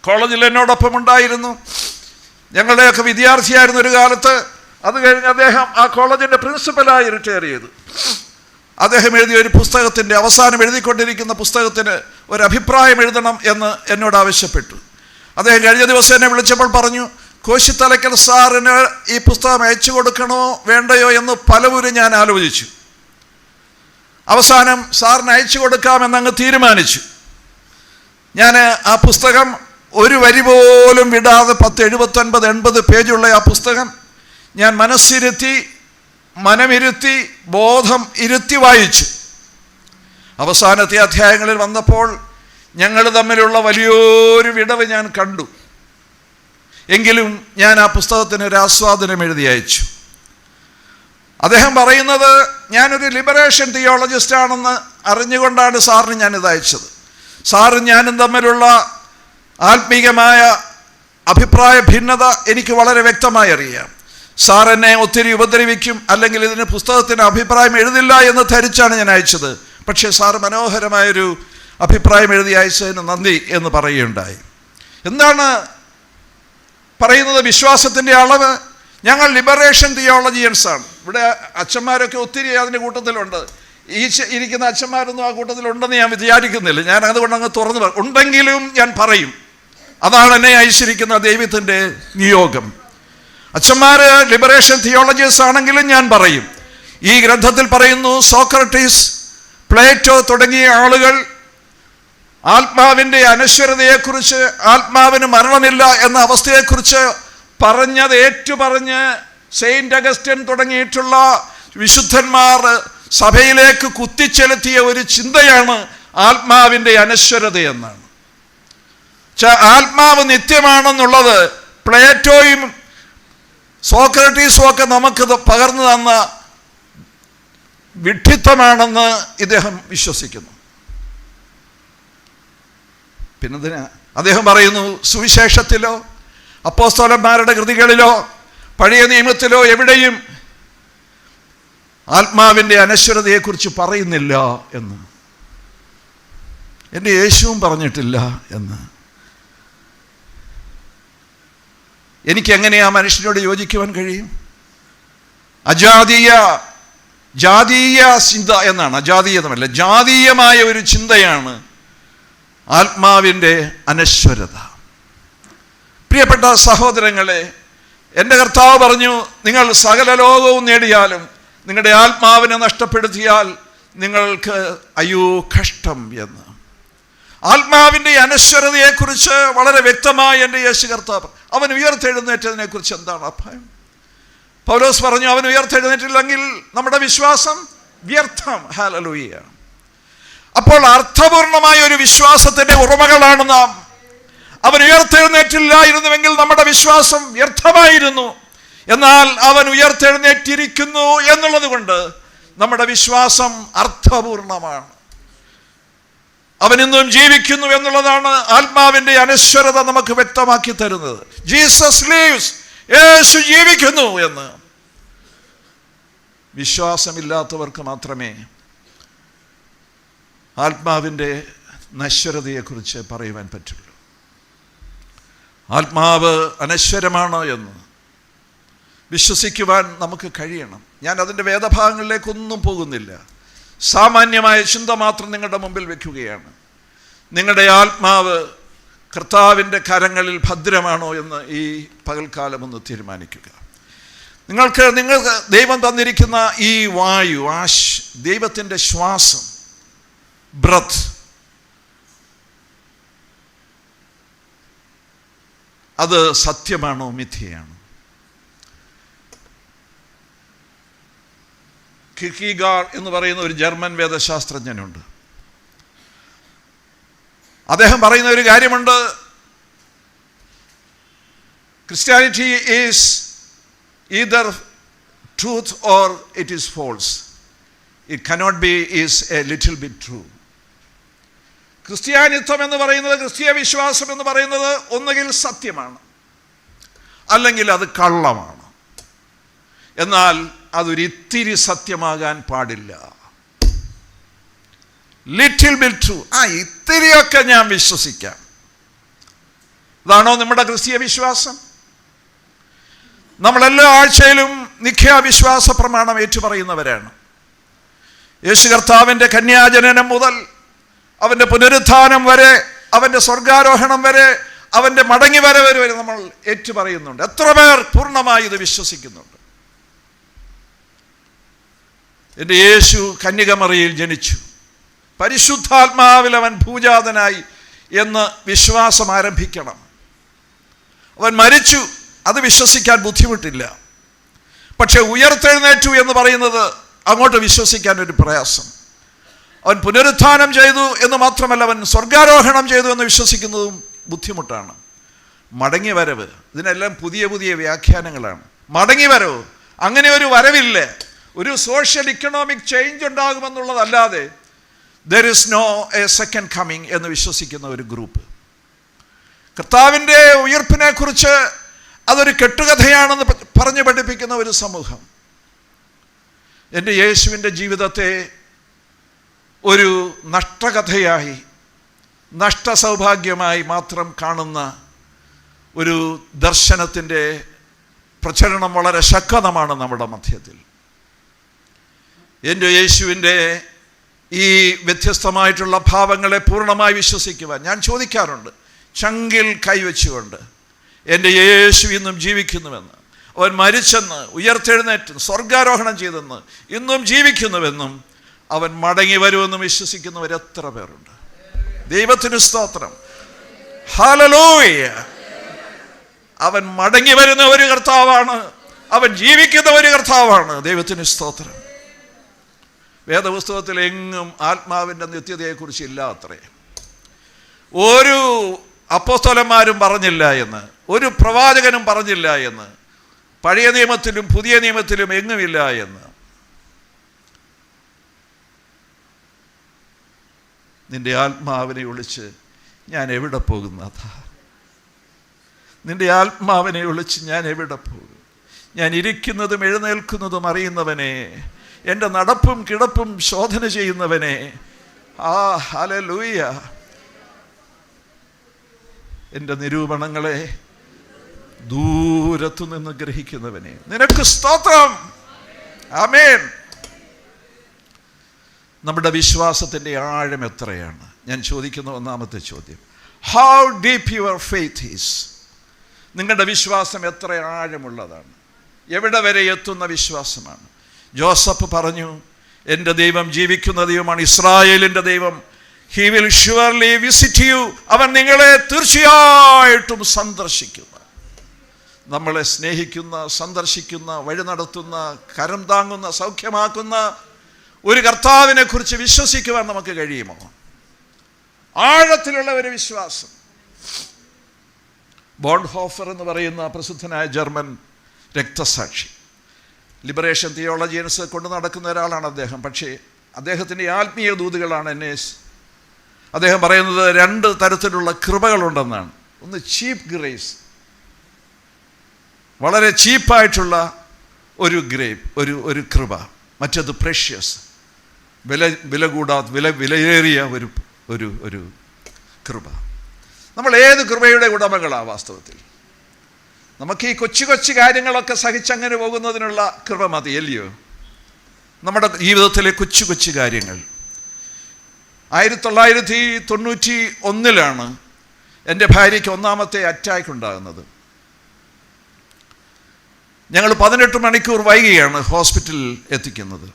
കോളേജിൽ എന്നോടൊപ്പം ഉണ്ടായിരുന്നു. ഞങ്ങളുടെയൊക്കെ വിദ്യാർത്ഥിയായിരുന്ന ഒരു കാലത്ത്. അത് കഴിഞ്ഞ് അദ്ദേഹം ആ കോളേജിൻ്റെ പ്രിൻസിപ്പലായി റിട്ടയർ ചെയ്തു. അദ്ദേഹം എഴുതിയ ഒരു പുസ്തകത്തിൻ്റെ, അവസാനം എഴുതിക്കൊണ്ടിരിക്കുന്ന പുസ്തകത്തിന് ഒരു അഭിപ്രായം എഴുതണം എന്ന് എന്നോട് ആവശ്യപ്പെട്ടു. അദ്ദേഹം കഴിഞ്ഞ ദിവസം എന്നെ വിളിച്ചപ്പോൾ പറഞ്ഞു, കോശിത്തലയ്ക്കൽ സാറിന് ഈ പുസ്തകം അയച്ചു കൊടുക്കണോ വേണ്ടയോ എന്ന് പലവരും ഞാൻ ആലോചിച്ചു. അവസാനം സാറിന് അയച്ചു കൊടുക്കാമെന്നങ്ങ് തീരുമാനിച്ചു. ഞാൻ ആ പുസ്തകം ഒരു വരി പോലും വിടാതെ 10, 79, 80 പേജുള്ള ആ പുസ്തകം ഞാൻ മനസ്സിരുത്തി മനമിരുത്തി ബോധം ഇരുത്തി വായിച്ചു. അവസാനത്തെ അധ്യായങ്ങളിൽ വന്നപ്പോൾ ഞങ്ങൾ തമ്മിലുള്ള വലിയൊരു വിടവ് ഞാൻ കണ്ടു. എങ്കിലും ഞാൻ ആ പുസ്തകത്തിന് ഒരു ആസ്വാദനം എഴുതി അയച്ചു. അദ്ദേഹം പറയുന്നത്, ഞാനൊരു ലിബറേഷൻ തിയോളജിസ്റ്റ് ആണെന്ന് അറിഞ്ഞുകൊണ്ടാണ് സാറിന് ഞാനിത് അയച്ചത്. സാറും ഞാനും തമ്മിലുള്ള ആത്മീകമായ അഭിപ്രായ ഭിന്നത എനിക്ക് വളരെ വ്യക്തമായി അറിയാം. സാർ എന്നെ ഒത്തിരി ഉപദ്രവിക്കും, അല്ലെങ്കിൽ ഇതിന് പുസ്തകത്തിന് അഭിപ്രായം എഴുതില്ല എന്ന് ധരിച്ചാണ് ഞാൻ അയച്ചത്. പക്ഷേ സാറ് മനോഹരമായൊരു അഭിപ്രായം എഴുതി അയച്ചതിന് നന്ദി എന്ന് പറയുകയുണ്ടായി. എന്താണ് പറയുന്നത്? വിശ്വാസത്തിൻ്റെ അളവ്. ഞങ്ങൾ ലിബറേഷൻ തിയോളജിയൻസാണ്. ഇവിടെ അച്ഛന്മാരൊക്കെ ഒത്തിരി അതിൻ്റെ കൂട്ടത്തിലുണ്ട്. ഈ ഇരിക്കുന്ന അച്ഛന്മാരൊന്നും ആ കൂട്ടത്തിലുണ്ടെന്ന് ഞാൻ വിചാരിക്കുന്നില്ല. ഞാൻ അതുകൊണ്ട് അങ്ങ് തുറന്നു ഉണ്ടെങ്കിലും ഞാൻ പറയും. അതാണ് എന്നെ അയച്ചിരിക്കുന്ന ദൈവത്തിൻ്റെ നിയോഗം. അച്ഛന്മാര് ലിബറേഷൻ തിയോളജിസ്റ്റ് ആണെങ്കിലും ഞാൻ പറയും. ഈ ഗ്രന്ഥത്തിൽ പറയുന്നു, സോക്രട്ടീസ്, പ്ലേറ്റോ തുടങ്ങിയ ആളുകൾ ആത്മാവിൻ്റെ അനശ്വരതയെക്കുറിച്ച്, ആത്മാവിന് മരണമില്ല എന്ന അവസ്ഥയെക്കുറിച്ച് പറഞ്ഞത് ഏറ്റുപറഞ്ഞ് സെയിന്റ് അഗസ്റ്റിൻ തുടങ്ങിയിട്ടുള്ള വിശുദ്ധന്മാർ സഭയിലേക്ക് കുത്തിച്ചെലുത്തിയ ഒരു ചിന്തയാണ് ആത്മാവിൻ്റെ അനശ്വരതയെന്നാണ്. ആത്മാവ് നിത്യമാണെന്നുള്ളത് പ്ലേറ്റോയും സോക്രട്ടീസും ഒക്കെ നമുക്ക് പകർന്നു തന്ന വിഡ്ഢിത്തമാണെന്ന് ഇദ്ദേഹം വിശ്വസിക്കുന്നു. പിന്നെ അദ്ദേഹം പറയുന്നു, സുവിശേഷത്തിലോ അപ്പോസ്തലന്മാരുടെ കൃതികളിലോ പഴയ നിയമത്തിലോ എവിടെയും ആത്മാവിൻ്റെ അനശ്വരതയെക്കുറിച്ച് പറയുന്നില്ല എന്ന്. എൻ്റെ യേശുവും പറഞ്ഞിട്ടില്ല എന്ന്. എനിക്കെങ്ങനെ ആ മനുഷ്യനോട് യോജിക്കുവാൻ കഴിയും? ജാതീയ ചിന്ത എന്നാണ്, അജാതീയതമല്ല, ജാതീയമായ ഒരു ചിന്തയാണ് ആത്മാവിൻ്റെ അനശ്വരത. പ്രിയപ്പെട്ട സഹോദരങ്ങളെ, എൻ്റെ കർത്താവ് പറഞ്ഞു, നിങ്ങൾ സകല ലോകവും നേടിയാലും നിങ്ങളുടെ ആത്മാവിനെ നഷ്ടപ്പെടുത്തിയാൽ നിങ്ങൾക്ക് അയ്യോ കഷ്ടം എന്ന്. ആത്മാവിൻ്റെ അനശ്വരതയെക്കുറിച്ച് വളരെ വ്യക്തമായി എൻ്റെ യേശു കർത്താവ്, അവൻ ഉയർത്തെഴുന്നേറ്റതിനെ കുറിച്ച് എന്താണ് അഭയം? പൗലോസ് പറഞ്ഞു, അവൻ ഉയർത്തെഴുന്നേറ്റില്ലെങ്കിൽ നമ്മുടെ വിശ്വാസം വ്യർത്ഥം. ഹല്ലേലൂയ. അപ്പോൾ അർത്ഥപൂർണമായ ഒരു വിശ്വാസത്തിൻ്റെ ഉടമകളാണ് നാം. അവൻ ഉയർത്തെഴുന്നേറ്റില്ലായിരുന്നുവെങ്കിൽ നമ്മുടെ വിശ്വാസം വ്യർത്ഥമായിരുന്നു. എന്നാൽ അവൻ ഉയർത്തെഴുന്നേറ്റിരിക്കുന്നു എന്നുള്ളത് കൊണ്ട് നമ്മുടെ വിശ്വാസം അർത്ഥപൂർണമാണ്. അവൻ ഇന്നും ജീവിക്കുന്നു എന്നുള്ളതാണ് ആത്മാവിൻ്റെ അനശ്വരത നമുക്ക് വ്യക്തമാക്കി തരുന്നത്. ജീസസ് ലീവ്സ്, യേശു ജീവിക്കുന്നു എന്ന്. വിശ്വാസമില്ലാത്തവർക്ക് മാത്രമേ ആത്മാവിൻ്റെ നശ്വരതയെക്കുറിച്ച് പറയുവാൻ പറ്റുള്ളൂ. ആത്മാവ് അനശ്വരമാണ് എന്ന് വിശ്വസിക്കുവാൻ നമുക്ക് കഴിയണം. ഞാൻ അതിൻ്റെ വേദഭാഗങ്ങളിലേക്കൊന്നും പോകുന്നില്ല. സാമാന്യമായ ചിന്ത മാത്രം നിങ്ങളുടെ മുമ്പിൽ വയ്ക്കുകയാണ്. നിങ്ങളുടെ ആത്മാവ് കർത്താവിൻ്റെ കരങ്ങളിൽ ഭദ്രമാണോ എന്ന് ഈ പകൽക്കാലം ഒന്ന് തീരുമാനിക്കുക. നിങ്ങൾക്ക് ദൈവം തന്നിരിക്കുന്ന ഈ വായു, ദൈവത്തിൻ്റെ ശ്വാസം, ബ്രത്ത്, അത് സത്യമാണോ മിഥ്യയാണോ? കിർക്കിഗാർ എന്ന് പറയുന്ന ഒരു ജർമ്മൻ വേദശാസ്ത്രജ്ഞനുണ്ട്. അദ്ദേഹം പറയുന്ന ഒരു കാര്യമുണ്ട്, Christianity is either truth or it is false. It cannot be is a little bit true. ക്രിസ്ത്യാനിത്വം എന്ന് പറയുന്നത്, ക്രിസ്തീയ വിശ്വാസം എന്ന് പറയുന്നത് ഒന്നുകിൽ സത്യമാണ്, അല്ലെങ്കിൽ അത് കള്ളമാണ്. എന്നാൽ അതൊരിത്തിരി സത്യമാകാൻ പാടില്ല. ലിറ്റിൽ ബിറ്റ് ട്രൂ, ഇത്തിരിയൊക്കെ ഞാൻ വിശ്വസിക്കാം. ഇതാണോ നമ്മുടെ ക്രിസ്തീയ വിശ്വാസം? നമ്മളെല്ലാ ആഴ്ചയിലും നിഖ്യാവിശ്വാസ പ്രമാണം ഏറ്റുപറയുന്നവരാണ്. യേശു കർത്താവിൻ്റെ കന്യാജനനം മുതൽ അവൻ്റെ പുനരുത്ഥാനം വരെ, അവൻ്റെ സ്വർഗാരോഹണം വരെ, അവൻ്റെ മടങ്ങി വരവ് വരെ നമ്മൾ ഏറ്റുപറയുന്നുണ്ട്. എത്ര പേർ പൂർണ്ണമായി ഇത് വിശ്വസിക്കുന്നുണ്ട്? എൻ്റെ യേശു കന്യകമറിയിൽ ജനിച്ചു, പരിശുദ്ധാത്മാവിൽ അവൻ ഭൂജാതനായി എന്ന് വിശ്വാസം ആരംഭിക്കണം. അവൻ മരിച്ചു, അത് വിശ്വസിക്കാൻ ബുദ്ധിമുട്ടില്ല. പക്ഷെ ഉയർത്തെഴുന്നേറ്റു എന്ന് പറയുന്നത് അങ്ങോട്ട് വിശ്വസിക്കാൻ ഒരു പ്രയാസം. അവൻ പുനരുത്ഥാനം ചെയ്തു എന്ന് മാത്രമല്ല, അവൻ സ്വർഗാരോഹണം ചെയ്തു എന്ന് വിശ്വസിക്കുന്നതും ബുദ്ധിമുട്ടാണ്. മടങ്ങി വരവ്, ഇതിനെല്ലാം പുതിയ പുതിയ വ്യാഖ്യാനങ്ങളാണ്. മടങ്ങി വരവ്, അങ്ങനെ ഒരു വരവില്ല. ഒരു സോഷ്യൽ ഇക്കണോമിക് ചേഞ്ച് ഉണ്ടാകുമെന്നുള്ളതല്ലാതെ there is no a second coming എന്ന് വിശ്വസിക്കുന്ന ഒരു ഗ്രൂപ്പ്. കർത്താവിൻ്റെ ഉയർപ്പിനെ കുറിച്ച് അതൊരു കെട്ടുകഥയാണെന്ന് പറഞ്ഞു പഠിപ്പിക്കുന്ന ഒരു സമൂഹം. എൻ്റെ യേശുവിൻ്റെ ജീവിതത്തെ ഒരു നഷ്ടകഥയായി, നഷ്ടസൗഭാഗ്യമായി മാത്രം കാണുന്ന ഒരു ദർശനത്തിൻ്റെ പ്രചരണം വളരെ ശക്തമാണ് നമ്മുടെ മധ്യത്തിൽ. എൻ്റെ യേശുവിൻ്റെ ഈ വ്യത്യസ്തമായിട്ടുള്ള ഭാവങ്ങളെ പൂർണ്ണമായി വിശ്വസിക്കുവാൻ ഞാൻ ചോദിക്കാറുണ്ട്, ചങ്കിൽ കൈവച്ചുകൊണ്ട്, എൻ്റെ യേശു ഇന്നും ജീവിക്കുന്നുവെന്ന്, അവൻ മരിച്ചെന്ന്, ഉയർത്തെഴുന്നേറ്റ് സ്വർഗാരോഹണം ചെയ്തെന്ന്, ഇന്നും ജീവിക്കുന്നുവെന്നും അവൻ മടങ്ങി വരുമെന്നും വിശ്വസിക്കുന്നവർ എത്ര പേരുണ്ട്? ദൈവത്തിന് സ്തോത്രം, ഹല്ലേലൂയ. അവൻ മടങ്ങി വരുന്ന ഒരു കർത്താവാണ്, അവൻ ജീവിക്കുന്ന ഒരു കർത്താവാണ്. ദൈവത്തിന് സ്തോത്രം. വേദപുസ്തകത്തിൽ എങ്ങും ആത്മാവിൻ്റെ നിത്യതയെക്കുറിച്ച് ഇല്ല അത്രേ. ഒരു അപ്പോസ്തലന്മാരും പറഞ്ഞില്ല എന്ന്, ഒരു പ്രവാചകനും പറഞ്ഞില്ല എന്ന്, പഴയ നിയമത്തിലും പുതിയ നിയമത്തിലും എങ്ങുമില്ല എന്ന്. നിന്റെ ആത്മാവിനെ ഒളിച്ച് ഞാൻ എവിടെ പോകുന്നതാ? നിന്റെ ആത്മാവിനെ ഒളിച്ച് ഞാൻ എവിടെ പോകും? ഞാൻ ഇരിക്കുന്നതും എഴുന്നേൽക്കുന്നതും അറിയുന്നവനെ, എൻ്റെ നടപ്പും കിടപ്പും ശോധന ചെയ്യുന്നവനെ, ഹല്ലേലൂയ. എൻ്റെ നിരൂപണങ്ങളെ ദൂരത്തു നിന്ന് ഗ്രഹിക്കുന്നവനെ, നിനക്ക് സ്തോത്രം. ആമേൻ. നമ്മുടെ വിശ്വാസത്തിൻ്റെ ആഴം എത്രയാണ്? ഞാൻ ചോദിക്കുന്ന ഒന്നാമത്തെ ചോദ്യം, how deep your faith is. നിങ്ങളുടെ വിശ്വാസം എത്ര ആഴമുള്ളതാണ്? എവിടെ വരെ എത്തുന്ന വിശ്വാസമാണ്? ജോസഫ് പറഞ്ഞു, എൻ്റെ ദൈവം ജീവിക്കുന്ന ദൈവമാണ്, ഇസ്രായേലിൻ്റെ ദൈവം. He will surely visit U. അവൻ നിങ്ങളെ തീർച്ചയായിട്ടും സന്ദർശിക്കുന്ന, നമ്മളെ സ്നേഹിക്കുന്ന, സന്ദർശിക്കുന്ന, വഴി നടത്തുന്ന, കരം താങ്ങുന്ന, സൗഖ്യമാക്കുന്ന ഒരു കർത്താവിനെ കുറിച്ച് വിശ്വസിക്കുവാൻ നമുക്ക് കഴിയുമോ? ആഴത്തിലുള്ള ഒരു വിശ്വാസം. ബോൺഹോഫർ എന്ന് പറയുന്ന പ്രസിദ്ധനായ ജർമ്മൻ രക്തസാക്ഷി, ലിബറേഷൻ തിയോളജിയൻസ് കൊണ്ട് നടക്കുന്ന ഒരാളാണ് അദ്ദേഹം. പക്ഷേ അദ്ദേഹത്തിൻ്റെ ആത്മീയ ദൂതുകളാണ് NAS. അദ്ദേഹം പറയുന്നത് 2 തരത്തിലുള്ള കൃപകളുണ്ടെന്നാണ്. ഒന്ന് ചീപ്പ് ഗ്രേസ്, വളരെ ചീപ്പായിട്ടുള്ള ഒരു ഒരു കൃപ. മറ്റേത് പ്രഷ്യസ്, വില കൂടാത്ത വിലയേറിയ ഒരു കൃപ. നമ്മൾ ഏത് കൃപയുടെ ഉടമകളാണ് വാസ്തവത്തിൽ? നമുക്ക് ഈ കൊച്ചു കൊച്ചു കാര്യങ്ങളൊക്കെ സഹിച്ചങ്ങനെ പോകുന്നതിനുള്ള കൃപ മതി, അല്ലയോ? നമ്മുടെ ജീവിതത്തിലെ കൊച്ചു കൊച്ചു കാര്യങ്ങൾ. 1991 എൻ്റെ ഭാര്യയ്ക്ക് 1ാമത്തെ അറ്റാക്ക് ഉണ്ടാകുന്നത്. ഞങ്ങൾ 18 മണിക്കൂർ വൈകിയാണ് ഹോസ്പിറ്റലിൽ എത്തിക്കുന്നത്.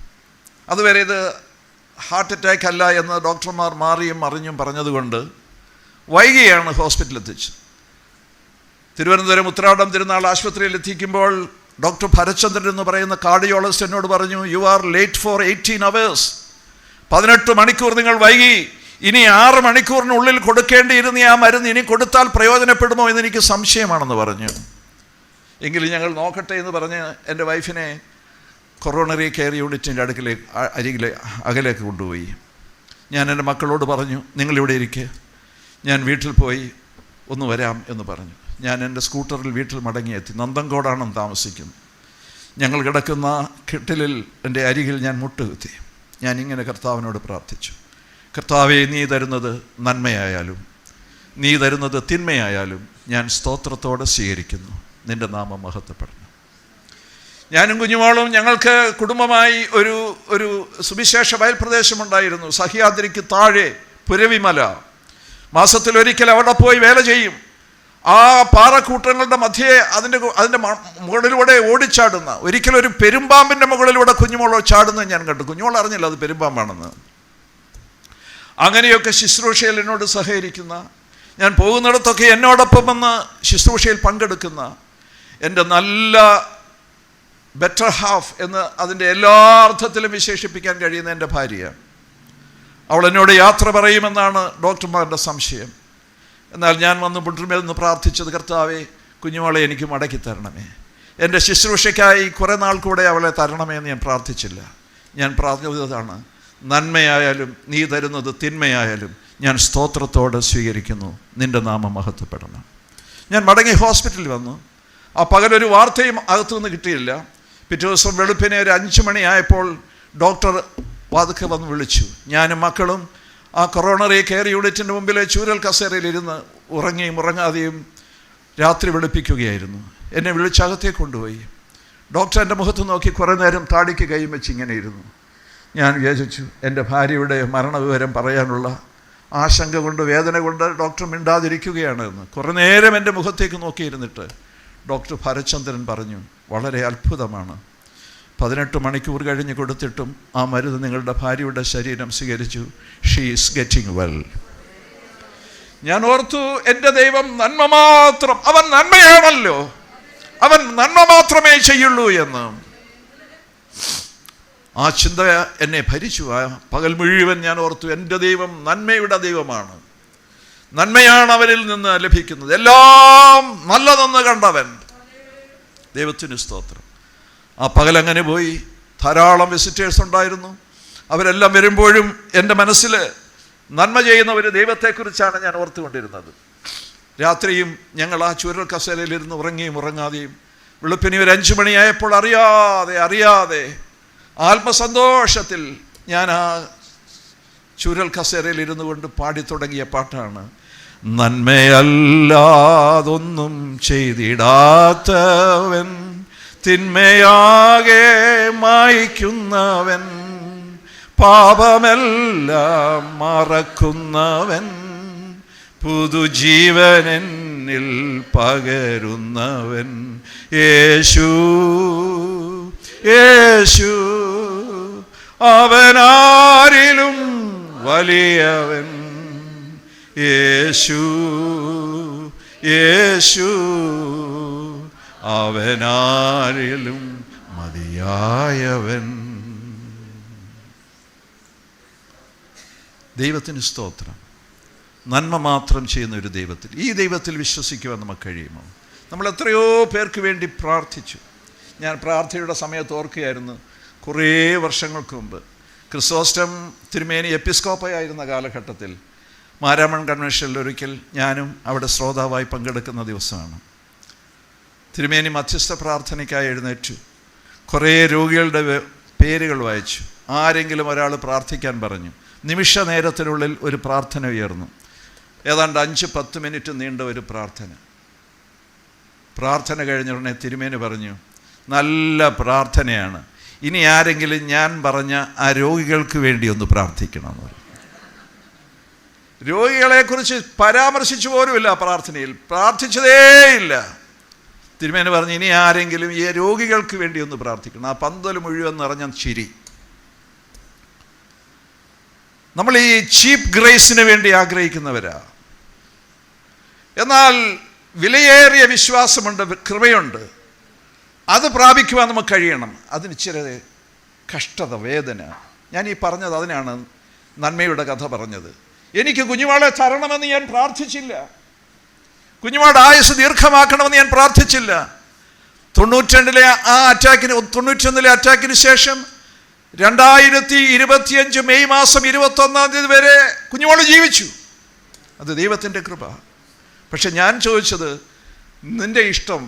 അതുവരെ ഇത് ഹാർട്ട് അറ്റാക്ക് അല്ല എന്ന് ഡോക്ടർമാർ മാറിയും അറിഞ്ഞും പറഞ്ഞതുകൊണ്ട് വൈകിയാണ് ഹോസ്പിറ്റലിൽ എത്തിച്ചത്. തിരുവനന്തപുരം ഉത്രാടം തിരുനാൾ ആശുപത്രിയിൽ എത്തിക്കുമ്പോൾ ഡോക്ടർ ഭരചന്ദ്രൻ എന്ന് പറയുന്ന കാർഡിയോളജിസ്റ്റ് എന്നോട് പറഞ്ഞു, you are late four 18 hours. 18 മണിക്കൂർ നിങ്ങൾ വൈകി. ഇനി 6 മണിക്കൂറിനുള്ളിൽ കൊടുക്കേണ്ടിയിരുന്ന ആ മരുന്ന് ഇനി കൊടുത്താൽ പ്രയോജനപ്പെടുമോ എന്നെനിക്ക് സംശയമാണെന്ന് പറഞ്ഞു. എങ്കിലും ഞങ്ങൾ നോക്കട്ടെ എന്ന് പറഞ്ഞ് എൻ്റെ വൈഫിനെ കൊറോണറി കെയർ യൂണിറ്റിൻ്റെ അകലേക്ക് കൊണ്ടുപോയി. ഞാൻ എൻ്റെ മക്കളോട് പറഞ്ഞു, നിങ്ങളിവിടെ ഇരിക്കുക, ഞാൻ വീട്ടിൽ പോയി ഒന്ന് വരാം എന്ന് പറഞ്ഞു. ഞാൻ എൻ്റെ സ്കൂട്ടറിൽ വീട്ടിൽ മടങ്ങിയെത്തി. നന്തൻകോടാണെന്ന് താമസിക്കുന്നു. ഞങ്ങൾ കിടക്കുന്ന കെട്ടിലിൽ എൻ്റെ അരികിൽ ഞാൻ മുട്ടുകുത്തി. ഞാനിങ്ങനെ കർത്താവിനോട് പ്രാർത്ഥിച്ചു, കർത്താവേ, നീ തരുന്നത് നന്മയായാലും നീ തരുന്നത് തിന്മയായാലും ഞാൻ സ്തോത്രത്തോടെ സ്വീകരിക്കുന്നു. നിൻ്റെ നാമം മഹത്വപ്പെടണം. ഞാനും കുഞ്ഞുമോളും ഞങ്ങൾക്ക് കുടുംബമായി ഒരു സുവിശേഷ വയൽപ്രദേശമുണ്ടായിരുന്നു. സഹ്യാദ്രിക്ക് താഴെ പുരവിമല. മാസത്തിലൊരിക്കൽ അവിടെ പോയി വേല ചെയ്യും. ആ പാറക്കൂട്ടങ്ങളുടെ മധ്യേ അതിൻ്റെ മുകളിലൂടെ ഓടിച്ചാടുന്ന, ഒരിക്കലൊരു പെരുമ്പാമ്പിൻ്റെ മുകളിലൂടെ കുഞ്ഞുമോളോ ചാടുന്നത് ഞാൻ കണ്ടു. കുഞ്ഞുമോൾ അറിഞ്ഞില്ല അത് പെരുമ്പാമ്പാണെന്ന്. അങ്ങനെയൊക്കെ ശുശ്രൂഷയിൽ എന്നോട് സഹകരിക്കുന്ന, ഞാൻ പോകുന്നിടത്തൊക്കെ എന്നോടൊപ്പം വന്ന് ശുശ്രൂഷയിൽ പങ്കെടുക്കുന്ന എൻ്റെ നല്ല ബെറ്റർ ഹാഫ് എന്ന് അതിൻ്റെ എല്ലാ അർത്ഥത്തിലും വിശേഷിപ്പിക്കാൻ കഴിയുന്ന എൻ്റെ ഭാര്യ. അവൾ എന്നോട് യാത്ര പറയുമെന്നാണ് ഡോക്ടർമാരുടെ സംശയം. എന്നാൽ ഞാൻ വന്ന് മുട്ടിന്മേൽ നിന്ന് പ്രാർത്ഥിച്ചത്, കർത്താവേ, കുഞ്ഞുമോളെ എനിക്ക് മടക്കി തരണമേ. എൻ്റെ ശുശ്രൂഷയ്ക്കായി കുറേ നാൾ കൂടെ അവളെ തരണമേ എന്ന് ഞാൻ പ്രാർത്ഥിച്ചില്ല. ഞാൻ പ്രാർത്ഥിച്ചതാണ്, നന്മയായാലും നീ തരുന്നത് തിന്മയായാലും ഞാൻ സ്തോത്രത്തോടെ സ്വീകരിക്കുന്നു, നിൻ്റെ നാമം മഹത്വപ്പെടണം. ഞാൻ മടങ്ങി ഹോസ്പിറ്റലിൽ വന്നു. ആ പകലൊരു വാർത്തയും അകത്തുനിന്ന് കിട്ടിയില്ല. പിറ്റേ ദിവസം വെളുപ്പിനെ ഒരു 5 മണിയായപ്പോൾ ഡോക്ടർ വാതുക്കെ വന്ന് വിളിച്ചു. ഞാനും മക്കളും ആ കൊറോണറി കെയർ യൂണിറ്റിൻ്റെ മുമ്പിലെ ചൂരൽ കസേരയിലിരുന്ന് ഉറങ്ങിയും ഉറങ്ങാതെയും രാത്രി വെളുപ്പിക്കുകയായിരുന്നു. എന്നെ വിളിച്ചകത്തേക്ക് കൊണ്ടുപോയി. ഡോക്ടർ എൻ്റെ മുഖത്ത് നോക്കി കുറേ നേരം താടിക്ക് കൈയും വെച്ച് ഇങ്ങനെ ഇരുന്നു. ഞാൻ വിചാരിച്ചു, എൻ്റെ ഭാര്യയുടെ മരണവിവരം പറയാനുള്ള ആശങ്ക കൊണ്ട്, വേദന കൊണ്ട് ഡോക്ടർ മിണ്ടാതിരിക്കുകയാണ് എന്ന്. കുറേ നേരം എൻ്റെ മുഖത്തേക്ക് നോക്കിയിരുന്നിട്ട് ഡോക്ടർ ഭരചന്ദ്രൻ പറഞ്ഞു, വളരെ അത്ഭുതമാണ്, 18 മണിക്കൂർ കഴിഞ്ഞ് കൊടുത്തിട്ടും ആ മരുന്ന് നിങ്ങളുടെ ഭാര്യയുടെ ശരീരം സ്വീകരിച്ചു. She is getting well. ഞാൻ ഓർത്തു, എൻ്റെ ദൈവം നന്മ മാത്രം, അവൻ നന്മയാണല്ലോ, അവൻ നന്മ മാത്രമേ ചെയ്യുള്ളൂ എന്ന്. ആ ചിന്ത എന്നെ ഭരിച്ചു. ആ പകൽ മുഴുവൻ ഞാൻ ഓർത്തു, എൻ്റെ ദൈവം നന്മയുടെ ദൈവമാണ്, നന്മയാണ് അവരിൽ നിന്ന് ലഭിക്കുന്നത്, എല്ലാം നല്ലതെന്ന് കണ്ടവൻ. ദൈവത്തിന് സ്തോത്രം. ആ പകലങ്ങനെ പോയി. ധാരാളം വിസിറ്റേഴ്സ് ഉണ്ടായിരുന്നു. അവരെല്ലാം വരുമ്പോഴും എൻ്റെ മനസ്സിൽ നന്മ ചെയ്യുന്ന ഒരു ദൈവത്തെക്കുറിച്ചാണ് ഞാൻ ഓർത്തുകൊണ്ടിരുന്നത്. രാത്രിയും ഞങ്ങൾ ആ ചുരുൾ കസേരയിലിരുന്ന് ഉറങ്ങിയും ഉറങ്ങാതെയും വെളുപ്പിന് ഒരു 5 മണിയായപ്പോൾ അറിയാതെ ആത്മസന്തോഷത്തിൽ ഞാൻ ആ ചുരുൾ കസേരയിൽ ഇരുന്നു കൊണ്ട് പാടിത്തുടങ്ങിയ പാട്ടാണ്, നന്മയല്ലാതൊന്നും ചെയ്തിടാത്തവൻ, തിന്മയാകെ മായ്ക്കുന്നവൻ, പാപമെല്ലാം മറക്കുന്നവൻ, പുതുജീവനെന്നിൽ പകരുന്നവൻ, യേശു യേശു അവനാരിലും വലിയവൻ, യേശു യേശു അവനാരിലും മതിയായവൻ. ദൈവത്തിന് സ്തോത്രം. നന്മ മാത്രം ചെയ്യുന്ന ഒരു ദൈവത്തിൽ, ഈ ദൈവത്തിൽ വിശ്വസിക്കുവാൻ നമുക്ക് കഴിയുമോ? നമ്മൾ എത്രയോ പേർക്ക് വേണ്ടി പ്രാർത്ഥിച്ചു. ഞാൻ പ്രാർത്ഥനയുടെ സമയത്ത് ഓർക്കുകയായിരുന്നു, കുറേ വർഷങ്ങൾക്ക് മുമ്പ് ക്രിസോസ്റ്റം തിരുമേനി എപ്പിസ്കോപ്പയായിരുന്ന കാലഘട്ടത്തിൽ മാരാമൺ കൺവെൻഷനിൽ ഒരിക്കൽ ഞാനും അവിടെ ശ്രോതാവായി പങ്കെടുക്കുന്ന ദിവസമാണ്. തിരുമേനി മധ്യസ്ഥ പ്രാർത്ഥനയ്ക്കായി എഴുന്നേറ്റു. കുറേ രോഗികളുടെ പേരുകൾ വായിച്ചു. ആരെങ്കിലും ഒരാൾ പ്രാർത്ഥിക്കാൻ പറഞ്ഞു. നിമിഷ നേരത്തിനുള്ളിൽ ഒരു പ്രാർത്ഥന ഉയർന്നു. ഏതാണ്ട് 5-10 മിനിറ്റ് നീണ്ട ഒരു പ്രാർത്ഥന. പ്രാർത്ഥന കഴിഞ്ഞ ഉടനെ തിരുമേനി പറഞ്ഞു, നല്ല പ്രാർത്ഥനയാണ്, ഇനി ആരെങ്കിലും ഞാൻ പറഞ്ഞ ആ രോഗികൾക്ക് വേണ്ടി ഒന്ന് പ്രാർത്ഥിക്കണമെന്ന് പറഞ്ഞു. രോഗികളെക്കുറിച്ച് പരാമർശിച്ചു പോലുമില്ല പ്രാർത്ഥനയിൽ, പ്രാർത്ഥിച്ചതേയില്ല. തിരുമേനി പറഞ്ഞു, ഇനി ആരെങ്കിലും ഈ രോഗികൾക്ക് വേണ്ടി ഒന്ന് പ്രാർത്ഥിക്കണം. ആ പന്തൽ മുഴുവൻ നിറഞ്ഞ ചിരി. നമ്മൾ ഈ ചീപ്പ് ഗ്രേസിന് വേണ്ടി ആഗ്രഹിക്കുന്നവരാ. എന്നാൽ വിലയേറിയ വിശ്വാസമുണ്ട്, കൃപയുണ്ട്, അത് പ്രാപിക്കുവാൻ നമുക്ക് കഴിയണം. അതിന് ഇച്ചിരി കഷ്ടത, വേദന. ഞാൻ ഈ പറഞ്ഞത് അതിനാണ് നന്മയുടെ കഥ പറഞ്ഞത്. എനിക്ക് കുഞ്ഞുവാളെ തരണമെന്ന് ഞാൻ പ്രാർത്ഥിച്ചില്ല, കുഞ്ഞുവാട് ആയുസ് ദീർഘമാക്കണമെന്ന് ഞാൻ പ്രാർത്ഥിച്ചില്ല. 91 അറ്റാക്കിന് ശേഷം 2025 മെയ് മാസം 21 വരെ കുഞ്ഞുവാള് ജീവിച്ചു. അത് ദൈവത്തിൻ്റെ കൃപ. പക്ഷെ ഞാൻ ചോദിച്ചത്, നിൻ്റെ ഇഷ്ടം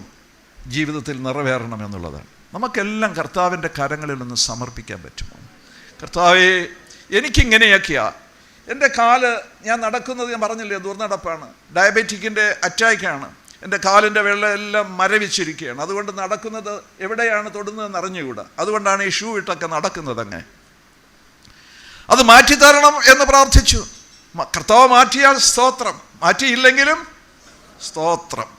ജീവിതത്തിൽ നിറവേറണം എന്നുള്ളതാണ്. നമുക്കെല്ലാം കർത്താവിൻ്റെ കരങ്ങളിൽ നിന്ന് സമർപ്പിക്കാൻ പറ്റുമോ? കർത്താവേ, എനിക്കിങ്ങനെയൊക്കെയാ, എൻ്റെ കാല്, ഞാൻ നടക്കുന്നത് ഞാൻ പറഞ്ഞില്ലേ, ദുർനടപ്പാണ്, ഡയബറ്റിക്കിൻ്റെ അറ്റാക്കാണ്, എൻ്റെ കാലിൻ്റെ വെള്ളം എല്ലാം മരവിച്ചിരിക്കുകയാണ്. അതുകൊണ്ട് നടക്കുന്നത് എവിടെയാണ് തൊടുന്നതെന്ന് അറിഞ്ഞുകൂടാ. അതുകൊണ്ടാണ് ഈ ഷൂ ഇട്ടൊക്കെ നടക്കുന്നത്. അങ്ങ് അത് മാറ്റിത്തരണം എന്ന് പ്രാർത്ഥിച്ചു. കർത്താവ് മാറ്റിയാൽ സ്തോത്രം, മാറ്റിയില്ലെങ്കിലും സ്തോത്രം,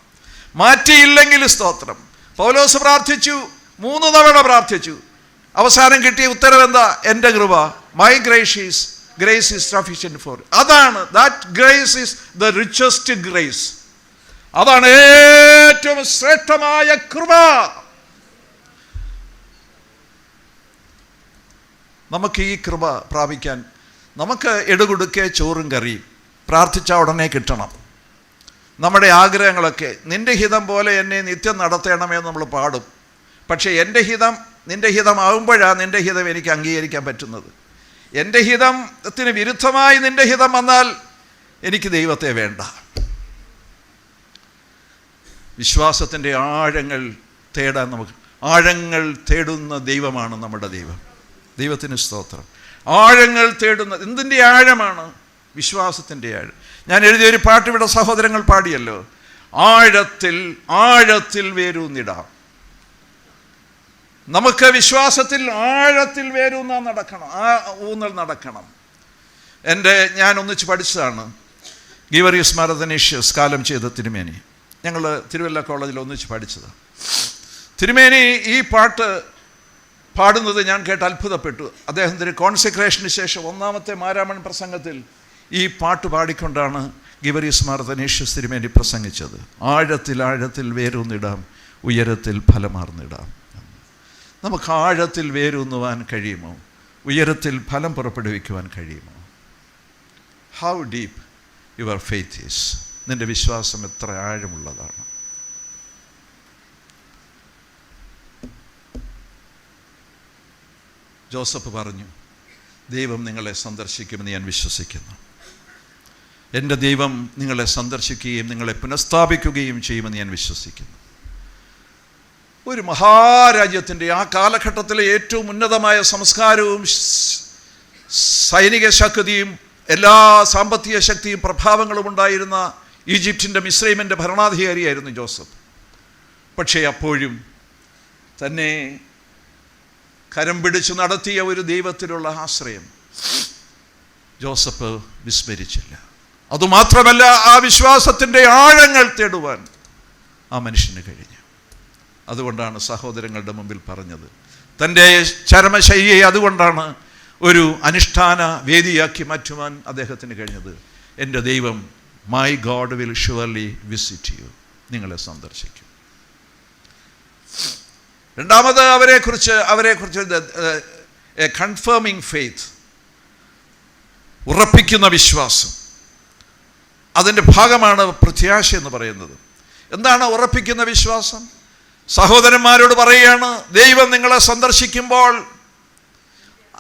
മാറ്റിയില്ലെങ്കിൽ സ്തോത്രം. പൗലോസ് പ്രാർത്ഥിച്ചു, 3 തവണ പ്രാർത്ഥിച്ചു. അവസാനം കിട്ടിയ ഉത്തരം എന്താ? എൻ്റെ കൃപ, my grace is sufficient for. അതാണ്, that grace is the richest grace. അതാണ് ഏറ്റവും ശ്രേഷ്ഠമായ കൃപ. നമുക്ക് ഈ കൃപ പ്രാപിക്കാൻ നമുക്ക് എടുകൊടുക്കെ ചോറും കറിയും പ്രാർത്ഥിച്ചാൽ ഉടനെ കിട്ടണം. നമ്മുടെ ആഗ്രഹങ്ങളൊക്കെ നിൻ്റെ ഹിതം പോലെ എന്നെ നിത്യം നടത്തണമേ നമ്മൾ പാടും. പക്ഷേ എൻ്റെ ഹിതം നിൻ്റെ ഹിതമാകുമ്പോഴാണ് നിൻ്റെ ഹിതം എനിക്ക് അംഗീകരിക്കാൻ പറ്റുന്നത്. എൻ്റെ ഹിതത്തിന് വിരുദ്ധമായി നിൻ്റെ ഹിതം വന്നാൽ എനിക്ക് ദൈവത്തെ വേണ്ട. വിശ്വാസത്തിൻ്റെ ആഴങ്ങൾ തേടാൻ നമുക്ക് ആഴങ്ങൾ തേടുന്ന ദൈവമാണ് നമ്മുടെ ദൈവം. ദൈവത്തിന് സ്തോത്രം. ആഴങ്ങൾ തേടുന്ന എന്തിൻ്റെ ആഴമാണ്? വിശ്വാസത്തിൻ്റെ ആഴം. ഞാൻ എഴുതിയൊരു പാട്ട് ഇവിടെ സഹോദരങ്ങൾ പാടിയല്ലോ, ആഴത്തിൽ ആഴത്തിൽ വേരൂന്നിടാം. നമുക്ക് വിശ്വാസത്തിൽ ആഴത്തിൽ വേരൂന്നാൻ നടക്കണം, ഊന്നൽ നടക്കണം. ഞാൻ ഒന്നിച്ച് പഠിച്ചതാണ് ഗീവറിയസ് മാരതനീഷ്യസ് കാലം ചെയ്ത തിരുമേനി. ഞങ്ങൾ തിരുവല്ല കോളേജിൽ ഒന്നിച്ച് പഠിച്ചതാണ്. തിരുമേനി ഈ പാട്ട് പാടുന്നത് ഞാൻ കേട്ട് അത്ഭുതപ്പെട്ടു. അദ്ദേഹത്തിൻ്റെ കോൺസെക്രേഷന് ശേഷം ഒന്നാമത്തെ മാരാമൺ പ്രസംഗത്തിൽ ഈ പാട്ട് പാടിക്കൊണ്ടാണ് ഗീവറിയസ് മാരതനീഷ്യസ് തിരുമേനി പ്രസംഗിച്ചത്. ആഴത്തിൽ ആഴത്തിൽ വേരൂന്നിടാം, ഉയരത്തിൽ ഫലമാർന്നിടാം. നമുക്ക് ആഴത്തിൽ വേരൂന്നുവാൻ കഴിയുമോ? ഉയരത്തിൽ ഫലം പുറപ്പെടുവിക്കുവാൻ കഴിയുമോ? How deep your faith is. നിൻ്റെ വിശ്വാസം എത്ര ആഴമുള്ളതാണ്. ജോസഫ് പറഞ്ഞു, ദൈവം നിങ്ങളെ സന്ദർശിക്കുമെന്ന് ഞാൻ വിശ്വസിക്കുന്നു. എൻ്റെ ദൈവം നിങ്ങളെ സന്ദർശിക്കുകയും നിങ്ങളെ പുനഃസ്ഥാപിക്കുകയും ചെയ്യുമെന്ന് ഞാൻ വിശ്വസിക്കുന്നു. ഒരു മഹാരാജ്യത്തിൻ്റെ ആ കാലഘട്ടത്തിലെ ഏറ്റവും ഉന്നതമായ സംസ്കാരവും സൈനിക ശക്തിയും എല്ലാ സാമ്പത്തിക ശക്തിയും പ്രഭാവങ്ങളും ഉണ്ടായിരുന്ന ഈജിപ്തിൻ്റെ മിസ്രൈമിൻ്റെ ഭരണാധികാരിയായിരുന്നു ജോസഫ്. പക്ഷേ അപ്പോഴും തന്നെ കരം പിടിച്ചു നടത്തിയ ഒരു ദൈവത്തിലുള്ള ആശ്രയം ജോസഫ് വിസ്മരിച്ചില്ല. അതുമാത്രമല്ല, ആ വിശ്വാസത്തിൻ്റെ ആഴങ്ങൾ തേടുവാൻ ആ മനുഷ്യന് കഴിഞ്ഞു. അതുകൊണ്ടാണ് സഹോദരങ്ങളുടെ മുമ്പിൽ പറഞ്ഞത്, തൻ്റെ ചരമശയ്യയെ അതുകൊണ്ടാണ് ഒരു അനുഷ്ഠാന വേദിയാക്കി മാറ്റുവാൻ അദ്ദേഹത്തിന് കഴിഞ്ഞത്. എൻ്റെ ദൈവം, my God will surely visit U, നിങ്ങളെ സന്ദർശിക്കും. രണ്ടാമത് അവരെക്കുറിച്ച് എ കൺഫേമിങ് ഫെയ്ത്ത്, ഉറപ്പിക്കുന്ന വിശ്വാസം. അതിൻ്റെ ഭാഗമാണ് പ്രത്യാശ എന്ന് പറയുന്നത്. എന്താണ് ഉറപ്പിക്കുന്ന വിശ്വാസം? സഹോദരന്മാരോട് പറയുകയാണ്, ദൈവം നിങ്ങളെ സന്ദർശിക്കുമ്പോൾ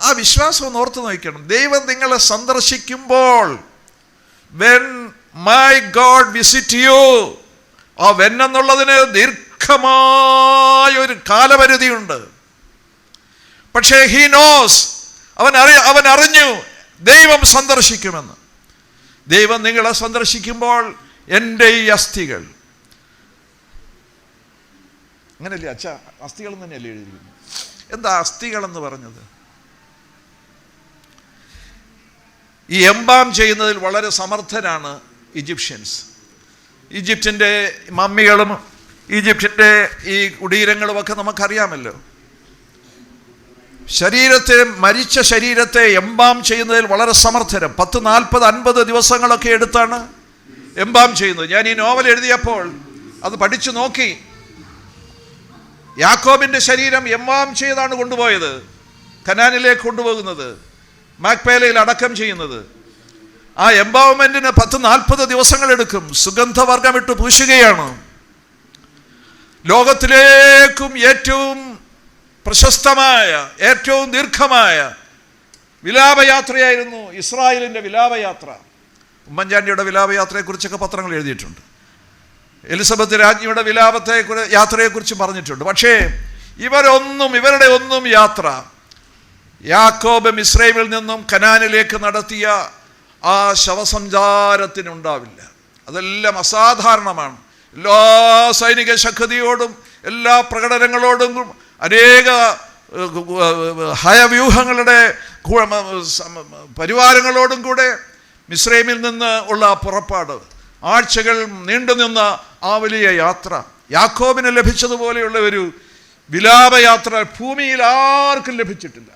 ആ വിശ്വാസം ഒന്ന് ഓർത്ത് നോക്കണം. ദൈവം നിങ്ങളെ സന്ദർശിക്കുമ്പോൾ, when my God visit you, ആ വെൻ എന്നുള്ളതിന് ദീർഘമായ ഒരു കാലപരിധിയുണ്ട്. പക്ഷേ he knows, അവൻ അറിഞ്ഞു ദൈവം സന്ദർശിക്കുമെന്ന്. ദൈവം നിങ്ങളെ സന്ദർശിക്കുമ്പോൾ എൻ്റെ ഈ അസ്ഥികൾ, അങ്ങനല്ലേ അച്ഛാ, അസ്ഥികൾ തന്നെയല്ലേ എഴുതിയിരിക്കുന്നത്? എന്താ അസ്ഥികളെന്ന് പറഞ്ഞത്? ഈ എംബാം ചെയ്യുന്നതിൽ വളരെ സമർത്ഥരാണ് ഈജിപ്ഷ്യൻസ്. ഈജിപ്തിൻ്റെ മമ്മികളും ഈജിപ്തിൻ്റെ ഈ കുടീരങ്ങളുമൊക്കെ നമുക്കറിയാമല്ലോ. മരിച്ച ശരീരത്തെ എംബാം ചെയ്യുന്നതിൽ വളരെ സമർത്ഥരം. 10, 40, 50 ദിവസങ്ങളൊക്കെ എടുത്താണ് എംബാം ചെയ്യുന്നത്. ഞാൻ ഈ നോവൽ എഴുതിയപ്പോൾ അത് പഠിച്ചു നോക്കി. യാക്കോബിൻ്റെ ശരീരം എംബാം ചെയ്താണ് കൊണ്ടുപോയത്, കനാനിലേക്ക് കൊണ്ടുപോകുന്നത്, മാക്പേലയിൽ അടക്കം ചെയ്യുന്നത്. ആ എംബാവ്മെന്റിന് 10, 40 ദിവസങ്ങളെടുക്കും. സുഗന്ധവർഗമിട്ട് പൂശുകയാണ്. ലോകത്തിലേക്കും ഏറ്റവും പ്രശസ്തമായ, ഏറ്റവും ദീർഘമായ വിലാപയാത്രയായിരുന്നു ഇസ്രായേലിൻ്റെ വിലാപയാത്ര. ഉമ്മൻചാണ്ടിയുടെ വിലാപയാത്രയെക്കുറിച്ചൊക്കെ പത്രങ്ങൾ എഴുതിയിട്ടുണ്ട്. എലിസബത്ത് രാജ്ഞിയുടെ യാത്രയെക്കുറിച്ച് പറഞ്ഞിട്ടുണ്ട്. പക്ഷേ ഇവരുടെ ഒന്നും യാത്ര യാക്കോബ് മിസ്രൈമിൽ നിന്നും കനാനിലേക്ക് നടത്തിയ ആ ശവസഞ്ചാരത്തിനുണ്ടാവില്ല. അതെല്ലാം അസാധാരണമാണ്. എല്ലാ സൈനിക ശക്തിയോടും എല്ലാ പ്രകടനങ്ങളോടും അനേക ഹയവ്യൂഹങ്ങളുടെ പരിവാരങ്ങളോടും കൂടെ മിസ്രൈമിൽ നിന്ന് ഉള്ള പുറപ്പാട്, ആഴ്ചകൾ നീണ്ടുനിന്ന ആ വലിയ യാത്ര, യാക്കോബിന് ലഭിച്ചതുപോലെയുള്ള ഒരു വിലാപയാത്ര ഭൂമിയിൽ ആർക്കും ലഭിച്ചിട്ടില്ല.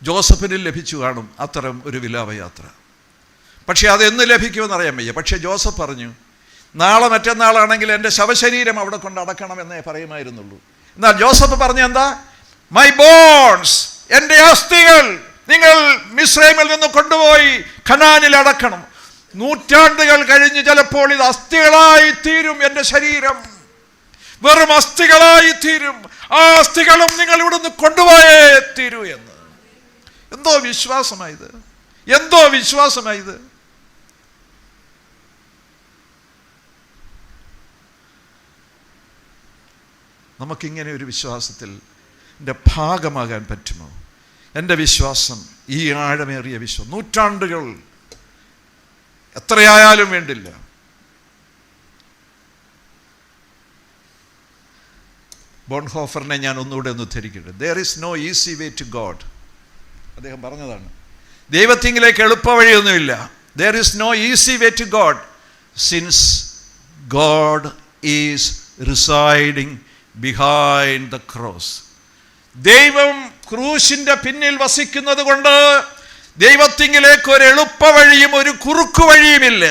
ജോസഫിന് ലഭിച്ചു കാണും അത്തരം ഒരു വിലാപയാത്ര. പക്ഷേ അതെന്ന് ലഭിക്കുമെന്ന് അറിയാൻ വയ്യ. പക്ഷേ ജോസഫ് പറഞ്ഞു, നാളെ മറ്റന്നാളാണെങ്കിൽ എൻ്റെ ശവശരീരം അവിടെ കൊണ്ട് അടക്കണമെന്നേ പറയുമായിരുന്നുള്ളൂ. എന്നാൽ ജോസഫ് പറഞ്ഞ എന്താ? മൈ ബോൺസ്, എൻ്റെ അസ്ഥികൾ നിങ്ങൾ മിസ്രൈമിൽ നിന്ന് കൊണ്ടുപോയി കനാനിൽ അടക്കണം. നൂറ്റാണ്ടുകൾ കഴിഞ്ഞ് ചിലപ്പോൾ ഇത് അസ്ഥികളായി തീരും. എൻ്റെ ശരീരം വെറും അസ്ഥികളായി തീരും. ആ അസ്ഥികളും നിങ്ങൾ ഇവിടുന്ന് കൊണ്ടുപോയേ തീരൂ എന്ന്. എന്തോ വിശ്വാസമായത്, എന്തോ വിശ്വാസമായത്. നമുക്കിങ്ങനെ ഒരു വിശ്വാസത്തിൽ എൻ്റെ ഭാഗമാകാൻ പറ്റുമോ? എൻ്റെ വിശ്വാസം ഈ ആഴമേറിയ വിശ്വാസം, നൂറ്റാണ്ടുകൾ എത്രയായാലും വേണ്ടില്ല. ബോൺഹോഫറിനെ ഞാൻ ഒന്നുകൂടെ ഒന്ന് ഉദ്ധരിക്കട്ടെ. There is no easy way to God. അദ്ദേഹം പറഞ്ഞതാണ്, ദൈവത്തിങ്കിലേക്ക് എളുപ്പ വഴിയൊന്നുമില്ല. There is no easy way to God since God is residing behind the cross. ദൈവം ക്രൂശിന്റെ പിന്നിൽ വസിക്കുന്നത് കൊണ്ട് ദൈവത്തിങ്കിലേക്ക് ഒരു എളുപ്പ വഴിയും ഒരു കുറുക്കു വഴിയുമില്ല.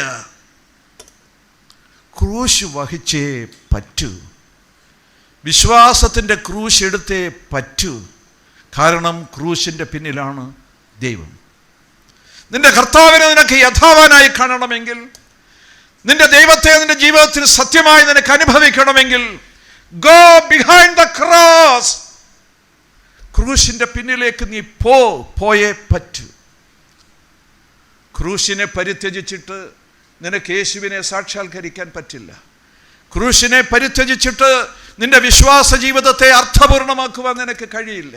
ക്രൂശ് വഹിച്ചേ പറ്റൂ. വിശ്വാസത്തിൻ്റെ ക്രൂശ് എടുത്തേ പറ്റൂ. കാരണം ക്രൂശിൻ്റെ പിന്നിലാണ് ദൈവം. നിന്റെ കർത്താവിനെ നിനക്ക് യഥാവാനായി കാണണമെങ്കിൽ, നിന്റെ ദൈവത്തെ നിന്റെ ജീവിതത്തിൽ സത്യമായി നിനക്ക് അനുഭവിക്കണമെങ്കിൽ, ഗോ ബിഹൈൻഡ് ദ ക്രോസ്. ക്രൂശിൻ്റെ പിന്നിലേക്ക് നീ പോയേ പറ്റൂ. ക്രൂശിനെ പരിത്യജിച്ചിട്ട് നിനക്ക് യേശുവിനെ സാക്ഷാത്കരിക്കാൻ പറ്റില്ല. ക്രൂശിനെ പരിത്യജിച്ചിട്ട് നിന്റെ വിശ്വാസ ജീവിതത്തെ അർത്ഥപൂർണമാക്കുവാൻ നിനക്ക് കഴിയില്ല.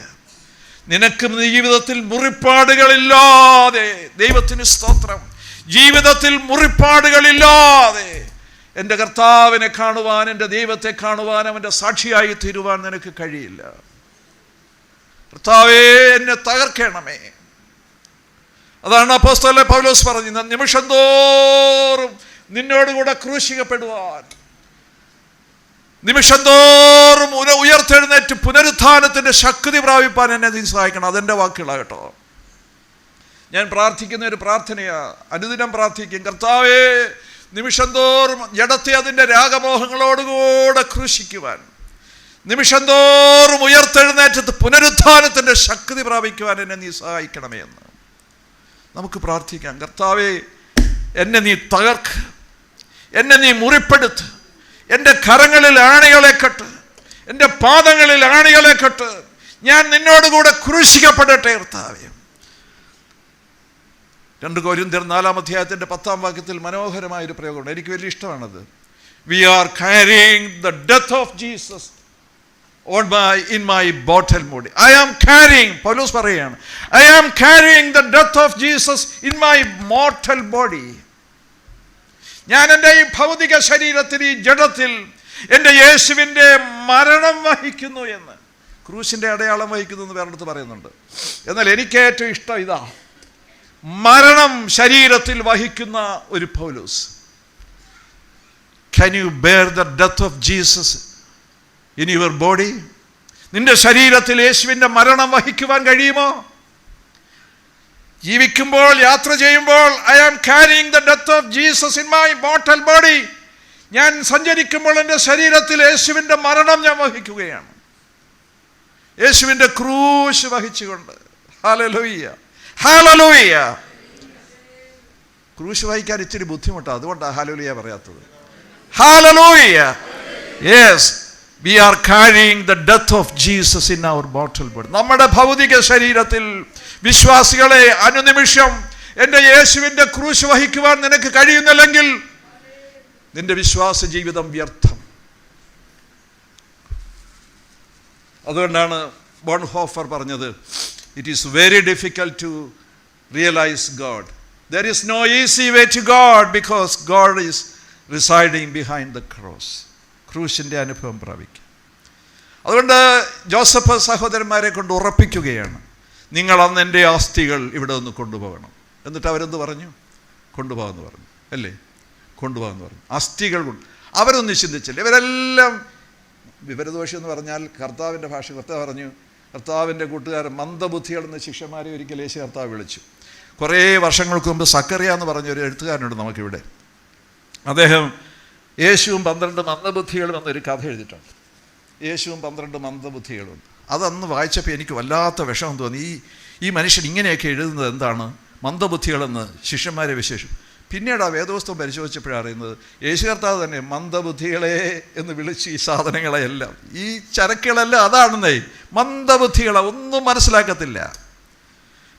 നിനക്ക് ജീവിതത്തിൽ മുറിപ്പാടുകളില്ലാതെ, ദൈവത്തിന് സ്തോത്രം, ജീവിതത്തിൽ മുറിപ്പാടുകളില്ലാതെ എൻ്റെ കർത്താവിനെ കാണുവാൻ, എൻ്റെ ദൈവത്തെ കാണുവാൻ, അവൻ്റെ സാക്ഷിയായി തീരുവാൻ നിനക്ക് കഴിയില്ല. കർത്താവേ, എന്നെ തകർക്കണമേ. അതാണ് അപ്പോസ്തലൻ പൗലോസ് പറഞ്ഞു, നിമിഷം തോറും നിന്നോടുകൂടെ ക്രൂശിക്കപ്പെടുവാൻ, നിമിഷം തോറും ഉയർത്തെഴുന്നേറ്റ് പുനരുത്ഥാനത്തിൻ്റെ ശക്തി പ്രാപിപ്പാൻ എന്നെ നീ സഹായിക്കണം. അതെൻ്റെ വാക്കുകളാകട്ടോ. ഞാൻ പ്രാർത്ഥിക്കുന്ന ഒരു പ്രാർത്ഥനയാ, അനുദിനം പ്രാർത്ഥിക്കും. കർത്താവേ, നിമിഷം തോറും ജഡത്തെ അതിൻ്റെ രാഗമോഹങ്ങളോടുകൂടെ ക്രൂശിക്കുവാൻ, നിമിഷം തോറും ഉയർത്തെഴുന്നേറ്റത്ത് പുനരുത്ഥാനത്തിൻ്റെ ശക്തി പ്രാപിക്കുവാൻ എന്നെ നീ സഹായിക്കണമേ എന്ന് നമുക്ക് പ്രാർത്ഥിക്കാം. കർത്താവേ, എന്നെ നീ തകർക്ക്, എന്നെ നീ മുറിപ്പെടുത്ത്, എൻ്റെ കരങ്ങളിൽ ആണികളെ കെട്ട്, എൻ്റെ പാദങ്ങളിൽ ആണികളെ കെട്ട്, ഞാൻ നിന്നോടുകൂടെ ക്രൂശിക്കപ്പെടട്ടെ കർത്താവേ. 2 കൊരിന്ത്യർ 4-ാം അധ്യായത്തിൻ്റെ 10-ാം വാക്യത്തിൽ മനോഹരമായൊരു പ്രയോഗമുണ്ട്. എനിക്ക് വലിയ ഇഷ്ടമാണത്. We are carrying the death of Jesus in my mortal body. I am carrying, Paulose പറയുകയാണ്, I am carrying the death of Jesus in my mortal body. ഞാൻ എൻ്റെ ഈ ഭൗതിക ശരീരത്തിൽ, ഈ ജഡത്തിൽ എൻ്റെ യേശുവിൻ്റെ മരണം വഹിക്കുന്നു എന്ന്, ക്രൂശിൻ്റെ അടയാളം വഹിക്കുന്നു എന്ന് വേറെടുത്ത് പറയുന്നുണ്ട്. എന്നാൽ എനിക്ക് ഏറ്റവും ഇഷ്ടം ഇതാ, മരണം ശരീരത്തിൽ വഹിക്കുന്ന ഒരു പൗലോസ്. Can you bear the death of Jesus in your body? നിന്റെ ശരീരത്തിൽ യേശുവിൻ്റെ മരണം വഹിക്കുവാൻ കഴിയുമോ? ജീവിക്കുമ്പോൾ, യാത്ര ചെയ്യുമ്പോൾ, I am carrying the death of Jesus in my mortal body. ഞാൻ സഞ്ചരിക്കുമ്പോൾ എൻ്റെ ശരീരത്തിൽ യേശുവിൻ്റെ മരണം ഞാൻ വഹിക്കുകയാണ്, യേശുവിൻ്റെ ക്രൂശ് വഹിച്ചുകൊണ്ട്. Hallelujah, hallelujah. ക്രൂശ് വഹിക്കാൻ ഇച്ചിരി ബുദ്ധിമുട്ടാണ്, അതുകൊണ്ടാണ് ഹല്ലേലൂയ പറയാത്തത്. Hallelujah. Yes, we are carrying the death of Jesus in our mortal body. നമ്മുടെ ഭൗതിക ശരീരത്തിൽ വിശ്വാസികളെ, അനുനിമിഷം എൻ്റെ യേശുവിൻ്റെ ക്രൂശ് വഹിക്കുവാൻ നിനക്ക് കഴിയുന്നില്ലെങ്കിൽ നിന്റെ വിശ്വാസ ജീവിതം വ്യർത്ഥം. അതുകൊണ്ടാണ് ബോൺഹോഫർ പറഞ്ഞത്, it is very difficult to realize God. There is no easy way to God because God is residing behind the cross. ക്രൂശിൻ്റെ അനുഭവം പ്രാപിക്കുക. അതുകൊണ്ട് ജോസഫ് സഹോദരന്മാരെ കൊണ്ട് ഉറപ്പിക്കുകയാണ്, നിങ്ങൾ അന്ന് എൻ്റെ അസ്ഥികൾ ഇവിടെ ഒന്ന് കൊണ്ടുപോകണം. എന്നിട്ട് അവരെന്ത് പറഞ്ഞു? കൊണ്ടുപോകാമെന്ന് പറഞ്ഞു, അല്ലേ? കൊണ്ടുപോകാമെന്ന് പറഞ്ഞു. അസ്ഥികൾ കൊണ്ട് അവരൊന്നും ചിന്തിച്ചില്ല. ഇവരെല്ലാം വിവരദോഷം എന്ന് പറഞ്ഞാൽ കർത്താവിൻ്റെ ഭാഷ. കർത്താവ് പറഞ്ഞു, കർത്താവിൻ്റെ കൂട്ടുകാരൻ മന്ദബുദ്ധികളെന്ന ശിഷ്യന്മാരെ ഒരിക്കൽ യേശു കർത്താവ് വിളിച്ചു. കുറേ വർഷങ്ങൾക്ക് മുമ്പ് സക്കറിയ എന്ന് പറഞ്ഞൊരു എഴുത്തുകാരനുണ്ട് നമുക്കിവിടെ. അദ്ദേഹം യേശുവും 12 മന്ദബുദ്ധികളും എന്നൊരു കഥ എഴുതിയിട്ടുണ്ട്. യേശുവും 12 മന്ദബുദ്ധികളും. അതന്ന് വായിച്ചപ്പോൾ എനിക്ക് വല്ലാത്ത വിഷമം തോന്നി. ഈ മനുഷ്യൻ ഇങ്ങനെയൊക്കെ എഴുതുന്നത് എന്താണ്? മന്ദബുദ്ധികളെന്ന് ശിഷ്യന്മാരെ വിശേഷം. പിന്നീട് ആ വേദപുസ്തകം പരിശോധിച്ചപ്പോഴാണ് അറിയുന്നത് യേശു കർത്താവ് തന്നെ മന്ദബുദ്ധികളെ എന്ന് വിളിച്ച് ഈ സാധനങ്ങളെല്ലാം, ഈ ചരക്കുകളെല്ലാം അതാണെന്നേ, മന്ദബുദ്ധികളെ ഒന്നും മനസ്സിലാക്കത്തില്ല.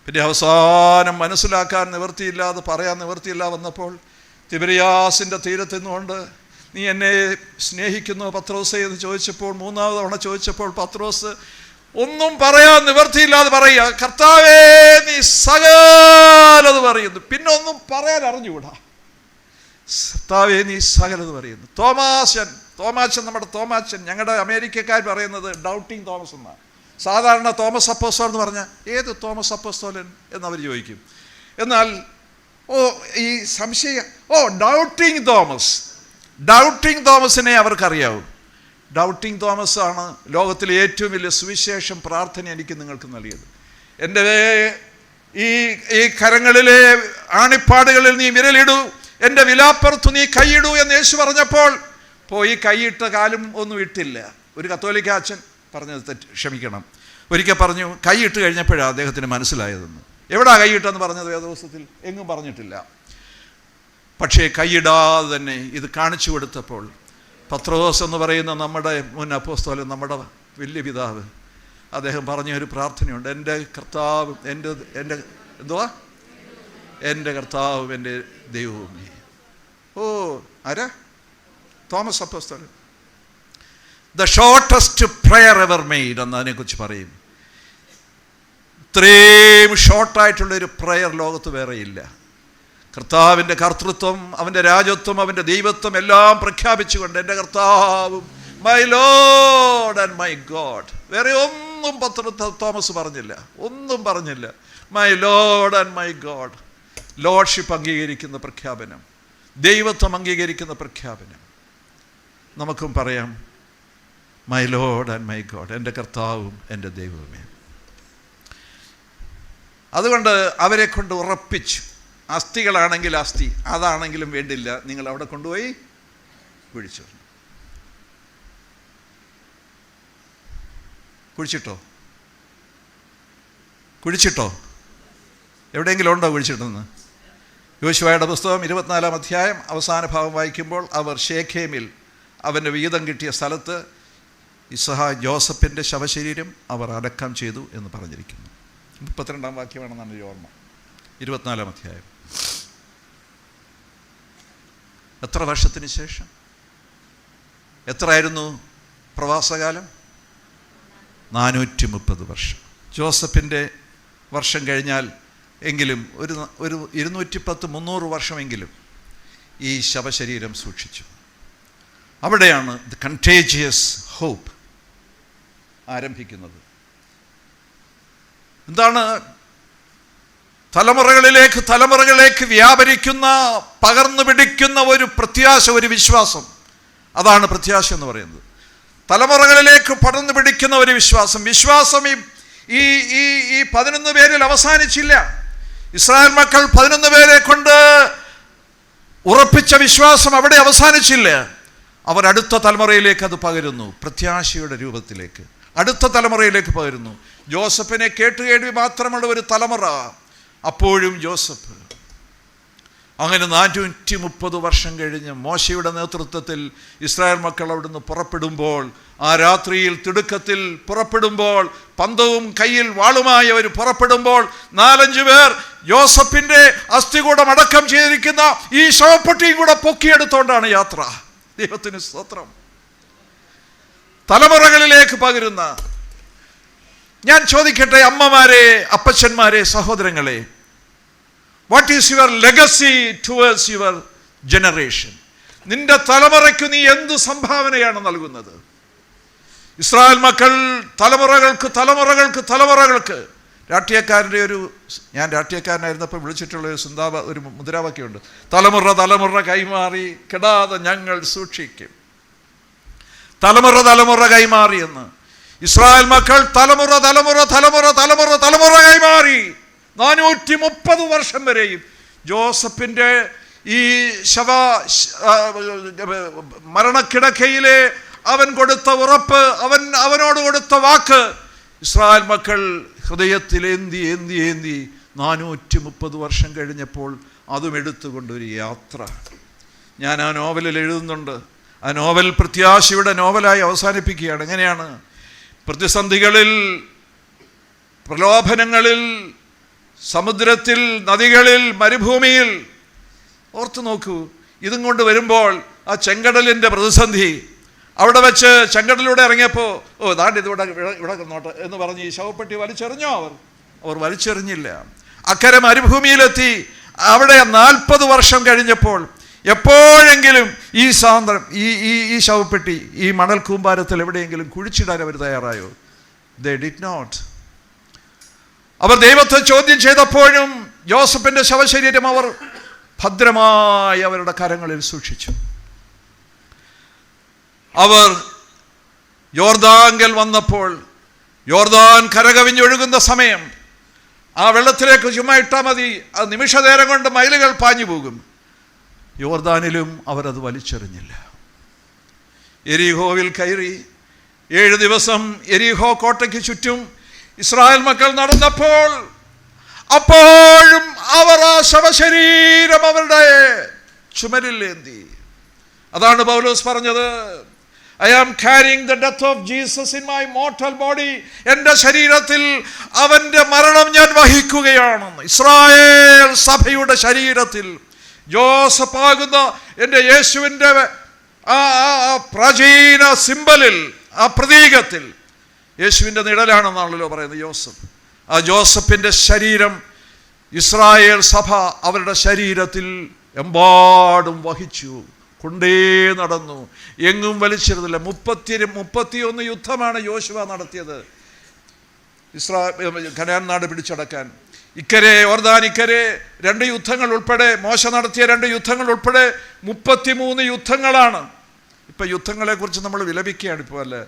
പിന്നെ അവസാനം മനസ്സിലാക്കാൻ നിവൃത്തിയില്ലാതെ പറയാൻ നിവൃത്തിയില്ല വന്നപ്പോൾ തിബരിയാസിൻ്റെ തീരത്ത് നിന്നുകൊണ്ട് നീ എന്നെ സ്നേഹിക്കുന്നു പത്രോസേ എന്ന് ചോദിച്ചപ്പോൾ, 3ാമത് തവണ ചോദിച്ചപ്പോൾ പത്രോസ് ഒന്നും പറയാൻ നിവൃത്തിയില്ലാതെ പറയുക, കർത്താവേ നീ സകലത് പറയുന്നു. പിന്നെ ഒന്നും പറയാൻ അറിഞ്ഞുകൂടാ. കർത്താവേ നീ സകലത് പറയുന്നു. തോമാച്ചൻ നമ്മുടെ തോമാച്ചൻ, ഞങ്ങളുടെ അമേരിക്കക്കാർ പറയുന്നത് ഡൗട്ടിങ് തോമസ് എന്നാണ്. സാധാരണ തോമസ് അപ്പോസ്തലൻ എന്ന് പറഞ്ഞാൽ ഏത് തോമസ് അപ്പോസ്തലൻ എന്നവർ ചോദിക്കും. എന്നാൽ ഈ സംശയം ഡൗട്ടിങ് തോമസിനെ അവർക്കറിയാവും. ഡൗട്ടിങ് തോമസ് ആണ് ലോകത്തിലെ ഏറ്റവും വലിയ സുവിശേഷം പ്രാർത്ഥന എനിക്ക് നിങ്ങൾക്ക് നൽകിയത്. എൻ്റെ ഈ കരങ്ങളിലെ ആണിപ്പാടുകളിൽ നീ വിരലിടൂ, എൻ്റെ വിലാപ്പുറത്ത് നീ കൈയിടൂ എന്ന് യേശു പറഞ്ഞപ്പോൾ പോയി കൈയിട്ട കാലും ഒന്നും ഇട്ടില്ല. ഒരു കത്തോലിക്ക അച്ഛൻ പറഞ്ഞത് ക്ഷമിക്കണം, ഒരിക്കൽ പറഞ്ഞു കൈയിട്ട് കഴിഞ്ഞപ്പോഴാണ് അദ്ദേഹത്തിന് മനസ്സിലായതെന്ന്. എവിടാ കൈയിട്ടെന്ന് പറഞ്ഞത് വേദപുസ്തകത്തിൽ എങ്ങും പറഞ്ഞിട്ടില്ല. പക്ഷേ കൈയിടാതെ തന്നെ ഇത് കാണിച്ചു കൊടുത്തപ്പോൾ പത്രോസ് എന്ന് പറയുന്ന നമ്മുടെ മുൻ അപ്പോസ്തലൻ, നമ്മുടെ വലിയ പിതാവ്, അദ്ദേഹം പറഞ്ഞൊരു പ്രാർത്ഥനയുണ്ട്, എൻ്റെ കർത്താവ് എൻ്റെ കർത്താവും എൻ്റെ ദൈവവും. ആരാ? തോമസ് അപ്പോസ്തലൻ. The shortest prayer ever made എന്ന് അതിനെക്കുറിച്ച് പറയും. ഇത്രയും ഷോർട്ടായിട്ടുള്ളൊരു പ്രെയർ ലോകത്ത് വേറെയില്ല. കർത്താവിൻ്റെ കർത്തൃത്വം, അവൻ്റെ രാജത്വം, അവൻ്റെ ദൈവത്വം എല്ലാം പ്രഖ്യാപിച്ചുകൊണ്ട് എൻ്റെ കർത്താവും my Lord and my God. വേറെ ഒന്നും തോമസ് പറഞ്ഞില്ല, ഒന്നും പറഞ്ഞില്ല. My Lord and my God. Lordship അംഗീകരിക്കുന്ന പ്രഖ്യാപനം, ദൈവത്വം അംഗീകരിക്കുന്ന പ്രഖ്യാപനം. നമുക്കും പറയാം my Lord and my God, എൻ്റെ കർത്താവും എൻ്റെ ദൈവവുമേ. അതുകൊണ്ട് അവരെ കൊണ്ട് ഉറപ്പിച്ചു. അസ്ഥികളാണെങ്കിൽ അസ്ഥി, അതാണെങ്കിലും വേണ്ടില്ല, നിങ്ങൾ അവിടെ കൊണ്ടുപോയി കുഴിച്ചു. കുഴിച്ചിട്ടോ? എവിടെയെങ്കിലും ഉണ്ടോ കുഴിച്ചിട്ടെന്ന്? യോശുവയുടെ പുസ്തകം 24-ാം അധ്യായം അവസാന ഭാഗം വായിക്കുമ്പോൾ അവർ ഷേഖേമിൽ അവൻ്റെ വീതം കിട്ടിയ സ്ഥലത്ത് ജോസഫിൻ്റെ ശവശരീരം അവർ അടക്കം ചെയ്തു എന്ന് പറഞ്ഞിരിക്കുന്നു. 32-ാം വാക്യമാണെന്നാണ് ഒരു ഓർമ്മ. 24-ാം അധ്യായം. എത്ര വർഷത്തിന് ശേഷം? എത്രയായിരുന്നു പ്രവാസകാലം? 430 വർഷം. ജോസഫിൻ്റെ വർഷം കഴിഞ്ഞാൽ എങ്കിലും ഒരു 210-300 വർഷമെങ്കിലും ഈ ശവശരീരം സൂക്ഷിച്ചു. അവിടെയാണ് ദ കണ്ടേജിയസ് ഹോപ്പ് ആരംഭിക്കുന്നത്. എന്താണ്? തലമുറകളിലേക്ക് വ്യാപരിക്കുന്ന, പകർന്നു പിടിക്കുന്ന ഒരു പ്രത്യാശ, ഒരു വിശ്വാസം. അതാണ് പ്രത്യാശ എന്ന് പറയുന്നത്. തലമുറകളിലേക്ക് പടർന്നു പിടിക്കുന്ന ഒരു വിശ്വാസം. ഈ 11 പേരിൽ അവസാനിച്ചില്ല. ഇസ്രായേൽ മക്കൾ 11 പേരെ കൊണ്ട് ഉറപ്പിച്ച വിശ്വാസം അവിടെ അവസാനിച്ചില്ല. അവർ അടുത്ത തലമുറയിലേക്ക് അത് പകരുന്നു. പ്രത്യാശയുടെ രൂപത്തിലേക്ക് അടുത്ത തലമുറയിലേക്ക് പകരുന്നു. ജോസഫിനെ കേട്ടുകേൾവി മാത്രമുള്ള ഒരു തലമുറ, അപ്പോഴും ജോസഫ്. അങ്ങനെ 430 വർഷം കഴിഞ്ഞ് മോശയുടെ നേതൃത്വത്തിൽ ഇസ്രായേൽ മക്കൾ അവിടുന്ന് പുറപ്പെടുമ്പോൾ, ആ രാത്രിയിൽ തിടുക്കത്തിൽ പുറപ്പെടുമ്പോൾ, പന്തവും കയ്യിൽ വാളുമായി അവർ പുറപ്പെടുമ്പോൾ 4-5 പേർ ജോസഫിൻ്റെ അസ്ഥികൂടം അടക്കം ചെയ്തിരിക്കുന്ന ഈ ശവപ്പെട്ടിയും കൂടെ പൊക്കിയെടുത്തോണ്ടാണ് യാത്ര. ദൈവത്തിന് സ്തോത്രം. തലമുറകളിലേക്ക് പകരുന്ന. ഞാൻ ചോദിക്കട്ടെ, അമ്മമാരെ, അപ്പച്ചന്മാരെ, സഹോദരങ്ങളെ, what is your legacy towards your generation? നിന്റെ തലമുറയ്ക്ക് നീ എന്ത് സംഭാവനയാണ് നൽകുന്നത്? ഇസ്രായേൽ മക്കൾ തലമുറകൾക്ക് രാഷ്ട്രീയക്കാരൻ്റെ ഞാൻ രാഷ്ട്രീയക്കാരനായിരുന്നപ്പോൾ വിളിച്ചിട്ടുള്ള ഒരു മുദ്രാവാക്യമുണ്ട്, തലമുറ കൈമാറി കെടാതെ ഞങ്ങൾ സൂക്ഷിക്കും. തലമുറ കൈമാറി എന്ന്. ഇസ്രായേൽ മക്കൾ തലമുറ കൈമാറി 430 വർഷം വരെയും ജോസഫിൻ്റെ ഈ മരണക്കിടക്കയിലെ അവൻ കൊടുത്ത ഉറപ്പ്, അവനോട് കൊടുത്ത വാക്ക് ഇസ്രായേൽ മക്കൾ ഹൃദയത്തിൽ ഏന്തി 430 വർഷം കഴിഞ്ഞപ്പോൾ അതും എടുത്തുകൊണ്ടൊരു യാത്ര. ഞാൻ ആ നോവലിൽ എഴുതുന്നുണ്ട്. ആ നോവൽ പ്രത്യാശയുടെ നോവലായി അവസാനിപ്പിക്കുകയാണ്. എങ്ങനെയാണ്? പ്രതിസന്ധികളിൽ, പ്രലോഭനങ്ങളിൽ, സമുദ്രത്തിൽ, നദികളിൽ, മരുഭൂമിയിൽ. ഓർത്തു നോക്കൂ, ഇതും കൊണ്ട് വരുമ്പോൾ ആ ചെങ്കടലിൻ്റെ പ്രതിസന്ധി, അവിടെ വെച്ച് ചെങ്കടലിലൂടെ ഇറങ്ങിയപ്പോൾ ദാണ്ട് ഇവിടെ നോട്ടെ എന്ന് പറഞ്ഞ് ഈ ശവപ്പെട്ടി വലിച്ചെറിഞ്ഞോ? അവർ വലിച്ചെറിഞ്ഞില്ല. അക്കരെ മരുഭൂമിയിലെത്തി. അവിടെ 40 വർഷം കഴിഞ്ഞപ്പോൾ എപ്പോഴെങ്കിലും ഈ സാന്ദ്രം ഈ ശവപ്പെട്ടി ഈ മണൽ കൂമ്പാരത്തിൽ എവിടെയെങ്കിലും കുഴിച്ചിടാൻ അവർ തയ്യാറായോ? They did not. അവർ ദൈവത്തെ ചോദ്യം ചെയ്തപ്പോഴും യോസഫിന്റെ ശവശരീരം അവർ ഭദ്രമായി അവരുടെ കരങ്ങളിൽ സൂക്ഷിച്ചു. അവർ യോർദാങ്കൽ വന്നപ്പോൾ, യോർദാൻ കരകവിഞ്ഞൊഴുകുന്ന സമയം, ആ വെള്ളത്തിലേക്ക് ചുമ്മാ ഇട്ടാൽ മതി, അത് നിമിഷനേരം കൊണ്ട് മൈലുകൾ പാഞ്ഞു പോകും. യോർദാനിലും അവരത് വലിച്ചെറിഞ്ഞില്ല. എരിഹോവിൽ കയറി 7 ദിവസം എരിഹോ കോട്ടയ്ക്ക് ചുറ്റും ഇസ്രായേൽ മക്കൾ നടന്നപ്പോൾ അപ്പോഴും അവർ ആ ശവശരീരം അവരുടെ ചുമലിൽ ഏന്തി. അതാണ് പൗലോസ് പറഞ്ഞത്, I am carrying the death of Jesus in my mortal body. എൻ്റെ ശരീരത്തിൽ അവൻ്റെ മരണം ഞാൻ വഹിക്കുകയാണെന്ന്. ഇസ്രായേൽ സഭയുടെ ശരീരത്തിൽ ജോസഫാകുന്ന എൻ്റെ യേശുവിൻ്റെ ആ പ്രാചീന സിംബലിൽ, ആ പ്രതീകത്തിൽ യേശുവിൻ്റെ നിഴലാണെന്നാണല്ലോ പറയുന്നത് യോസഫ്. ആ ജോസഫിൻ്റെ ശരീരം ഇസ്രായേൽ സഭ അവരുടെ ശരീരത്തിൽ എമ്പാടും വഹിച്ചു, കൊണ്ടേ നടന്നു, എങ്ങും വലിച്ചിരുന്നില്ല. 31 യുദ്ധമാണ് യോശുവ നടത്തിയത് കനാൻ നാട് പിടിച്ചടക്കാൻ. ഇക്കരെ യോർദാൻ ഇക്കരെ 2 യുദ്ധങ്ങൾ ഉൾപ്പെടെ, മോശ നടത്തിയ 2 യുദ്ധങ്ങൾ ഉൾപ്പെടെ 33 യുദ്ധങ്ങളാണ്. ഇപ്പം യുദ്ധങ്ങളെക്കുറിച്ച് നമ്മൾ വിലപിക്കുകയാണ് ഇപ്പോൾ, അല്ലേ?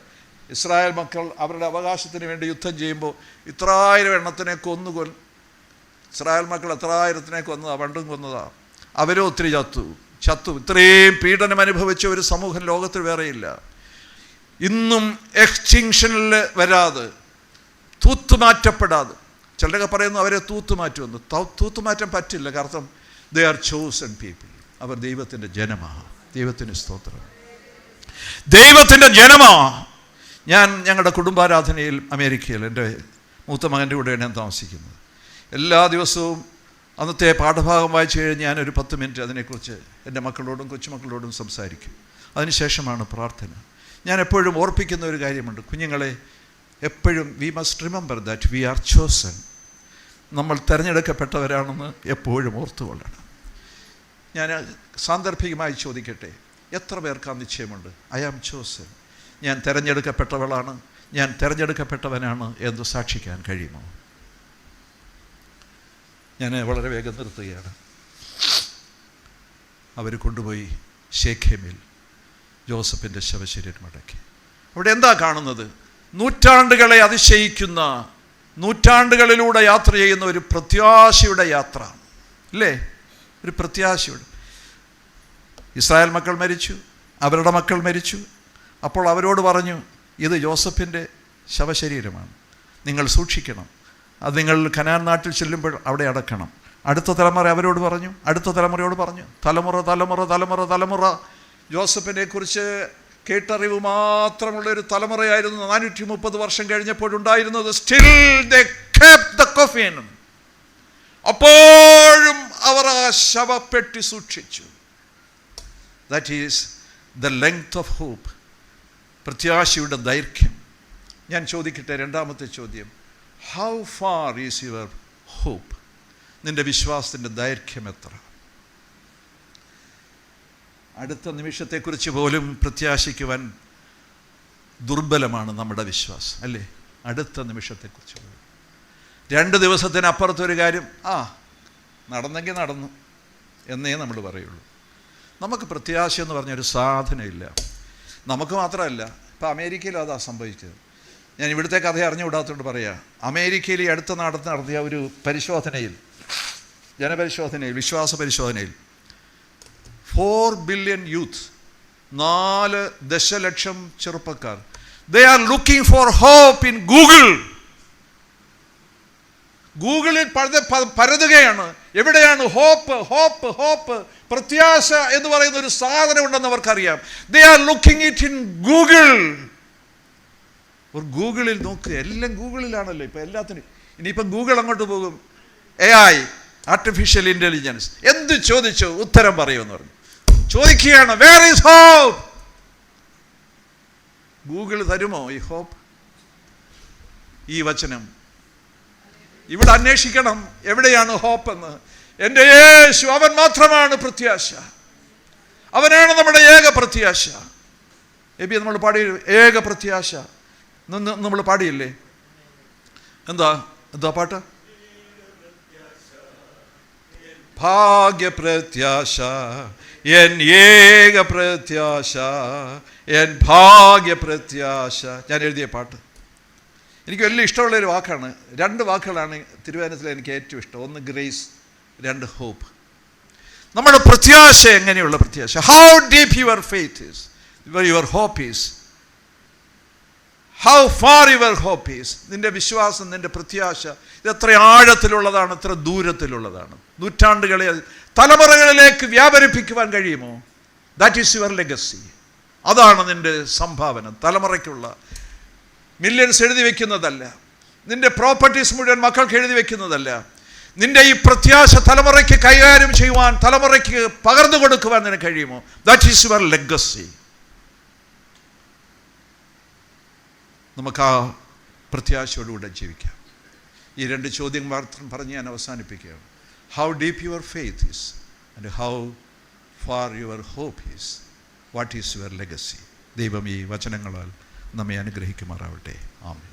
ഇസ്രായേൽ മക്കൾ അവരുടെ അവകാശത്തിന് വേണ്ടി യുദ്ധം ചെയ്യുമ്പോൾ ഇത്രായിരം എണ്ണത്തിനെ ഇസ്രായേൽ മക്കൾ എത്രായിരത്തിനെ കൊന്നതാ, പണ്ടും കൊന്നതാ. അവരും ഒത്തിരി ചത്തു. ഇത്രയും പീഡനം അനുഭവിച്ച ഒരു സമൂഹം ലോകത്തിൽ വേറെയില്ല. ഇന്നും എക്സ്റ്റിങ്ഷനിൽ വരാതെ, തൂത്തുമാറ്റപ്പെടാതെ. ചിലരൊക്കെ പറയുന്നു അവരെ തൂത്തുമാറ്റുമെന്ന്. തൂത്തുമാറ്റാൻ പറ്റില്ല. കാരണം ദേ ആർ ചോസൺ പീപ്പിൾ. അവർ ദൈവത്തിൻ്റെ ജനമാണ്. ദൈവത്തിന് സ്തോത്രം. ദൈവത്തിൻ്റെ ജനമാണ്. ഞങ്ങളുടെ കുടുംബാരാധനയിൽ അമേരിക്കയിൽ എൻ്റെ മൂത്ത മകൻ്റെ കൂടെയാണ് ഞാൻ താമസിക്കുന്നത്. എല്ലാ ദിവസവും അന്നത്തെ പാഠഭാഗം വായിച്ചു കഴിഞ്ഞ് ഞാനൊരു 10 മിനിറ്റ് അതിനെക്കുറിച്ച് എൻ്റെ മക്കളോടും കൊച്ചുമക്കളോടും സംസാരിക്കും. അതിനുശേഷമാണ് പ്രാർത്ഥന. ഞാൻ എപ്പോഴും ഓർപ്പിക്കുന്ന ഒരു കാര്യമുണ്ട്, കുഞ്ഞുങ്ങളെ, എപ്പോഴും we must remember that we R chosen. നമ്മൾ തിരഞ്ഞെടുക്കപ്പെട്ടവരാണെന്ന് എപ്പോഴും ഓർത്തുകൊള്ളണം. ഞാൻ സാന്ദർഭികമായി ചോദിക്കട്ടെ, എത്ര പേർക്ക് ആ നിശ്ചയമുണ്ട്? I am chosen. ഞാൻ തിരഞ്ഞെടുക്കപ്പെട്ടവളാണ്, ഞാൻ തിരഞ്ഞെടുക്കപ്പെട്ടവനാണ് എന്ന് സാക്ഷിക്കാൻ കഴിയുമോ? ഞാൻ വളരെ വേഗം നിർത്തുകയാണ്. അവർ കൊണ്ടുപോയി ശേഖേമിൽ ജോസഫിൻ്റെ ശവശരീരം അടക്കി. അവിടെ എന്താ കാണുന്നത്? നൂറ്റാണ്ടുകളെ അതിശയിക്കുന്ന, നൂറ്റാണ്ടുകളിലൂടെ യാത്ര ചെയ്യുന്ന ഒരു പ്രത്യാശയുടെ യാത്ര, ഇല്ലേ? ഒരു പ്രത്യാശയുടെ. ഇസ്രായേൽ മക്കൾ മരിച്ചു, അവരുടെ മക്കൾ മരിച്ചു. അപ്പോൾ അവരോട് പറഞ്ഞു, ഇത് ജോസഫിൻ്റെ ശവശരീരമാണ്, നിങ്ങൾ സൂക്ഷിക്കണം, അത് നിങ്ങൾ കനാൻ നാട്ടിൽ ചെല്ലുമ്പോൾ അവിടെ അടക്കണം. അടുത്ത തലമുറ അവരോട് പറഞ്ഞു, അടുത്ത തലമുറയോട് പറഞ്ഞു. തലമുറ ജോസഫിനെ കുറിച്ച് കേട്ടറിവ് മാത്രമുള്ളൊരു തലമുറയായിരുന്നു 430 വർഷം കഴിഞ്ഞപ്പോഴുണ്ടായിരുന്നത്. Still they kept the coffin. അപ്പോഴും അവർ ആ ശവപ്പെട്ടി സൂക്ഷിച്ചു. That is the length of hope. പ്രത്യാശയുടെ ദൈർഘ്യം. ഞാൻ ചോദിക്കട്ടെ, രണ്ടാമത്തെ ചോദ്യം, how far is your hope? നിൻ്റെ വിശ്വാസത്തിൻ്റെ ദൈർഘ്യം എത്ര? അടുത്ത നിമിഷത്തെക്കുറിച്ച് പോലും പ്രത്യാശിക്കുവാൻ ദുർബലമാണ് നമ്മുടെ വിശ്വാസം, അല്ലേ? അടുത്ത നിമിഷത്തെക്കുറിച്ച് പോലും. 2 ദിവസത്തിനപ്പുറത്തൊരു കാര്യം, നടന്നെങ്കിൽ നടന്നു എന്നേ നമ്മൾ പറയുള്ളൂ. നമുക്ക് പ്രത്യാശ എന്ന് പറഞ്ഞൊരു സാധനമില്ല. നമുക്ക് മാത്രമല്ല, ഇപ്പം അമേരിക്കയിലും അതാ സംഭവിച്ചത്. ഞാൻ ഇവിടുത്തെ കഥ അറിഞ്ഞുകൂടാത്തതുകൊണ്ട് പറയാം. അമേരിക്കയിൽ ഈ അടുത്ത നടത്തിയ ഒരു പരിശോധനയിൽ, ജനപരിശോധനയിൽ, വിശ്വാസ പരിശോധനയിൽ 4 ബില്യൺ യൂത്ത് 4 ദശലക്ഷം ചെറുപ്പക്കാർ. They are looking for hope in Google. ഗൂഗിളിൽ പരതുകയാണ്. എവിടെയാണ് ഹോപ്പ്? ഹോപ്പ് ഹോപ്പ് പ്രത്യാശ എന്ന് പറയുന്ന ഒരു സാധനം ഉണ്ടെന്ന് അവർക്കറിയാം. They are looking it in Google. ഗൂഗിളിൽ നോക്കുക, എല്ലാം ഗൂഗിളിലാണല്ലോ ഇപ്പം എല്ലാത്തിനും. ഇനിയിപ്പം ഗൂഗിൾ അങ്ങോട്ട് പോകും, AI, ആർട്ടിഫിഷ്യൽ ഇൻ്റലിജൻസ്, എന്ത് ചോദിച്ചോ ഉത്തരം പറയുമെന്ന് പറഞ്ഞു. ചോദിക്കുകയാണ്, വേർ ഈസ് ഹോപ്പ്? ഗൂഗിൾ തരുമോ ഈ ഹോപ്പ്? ഈ വചനം ഇവിടെ അന്വേഷിക്കണം, എവിടെയാണ് ഹോപ്പ് എന്ന്. എൻ്റെ യേശു, അവൻ മാത്രമാണ് പ്രത്യാശ, അവനാണ് നമ്മുടെ ഏക പ്രത്യാശ. നമ്മൾ പാടി ഏക പ്രത്യാശ നമ്മൾ പാടിയില്ലേ? എന്താ പാട്ട്? ഭാഗ്യപ്രത്യാശ എൻ ഏക പ്രത്യാശ, എൻ ഭാഗ്യപ്രത്യാശ. ഞാൻ എഴുതിയ പാട്ട്. എനിക്ക് വലിയ ഇഷ്ടമുള്ളൊരു വാക്കാണ്. 2 വാക്കുകളാണ് തിരുവചനത്തിൽ എനിക്ക് ഏറ്റവും ഇഷ്ടം. ഒന്ന് ഗ്രേസ്, 2 ഹോപ്പ്. നമ്മുടെ പ്രത്യാശ എങ്ങനെയുള്ള പ്രത്യാശ? How deep your faith is, your hope is, how far your hope is. നിന്റെ വിശ്വാസം, നിന്റെ പ്രത്യാശ ഇത് എത്ര ആഴത്തിലുള്ളതാണ്, എത്ര ദൂരത്തിലുള്ളതാണ്. നൂറ്റാണ്ടുകളെ, തലമുറകളിലേക്ക് വ്യാപരിപ്പിക്കുവാൻ കഴിയുമോ? That is your legacy. അതാണ് നിന്റെ സംഭാവന. തലമുറയ്ക്കുള്ള മില്യൻസ് എഴുതി വെക്കുന്നതല്ല, നിന്റെ പ്രോപ്പർട്ടീസ് മുഴുവൻ മക്കൾക്ക് എഴുതി വെക്കുന്നതല്ല. നിന്റെ ഈ പ്രത്യാശ തലമുറയ്ക്ക് കൈകാര്യം ചെയ്യുവാൻ, തലമുറയ്ക്ക് പകർന്നു കൊടുക്കുവാൻ നിനക്ക് കഴിയുമോ? That is your legacy. നമുക്ക് ആ പ്രത്യാശയോടുകൂടെ ജീവിക്കാം. ഈ 2 ചോദ്യം മാത്രം പറഞ്ഞ് ഞാൻ അവസാനിപ്പിക്കുകയാണ്. How deep your faith is and how far your hope is. What is your legacy? ദൈവം ഈ വചനങ്ങളാൽ നമ്മെ അനുഗ്രഹിക്കുമാറാവട്ടെ. ആമേൻ.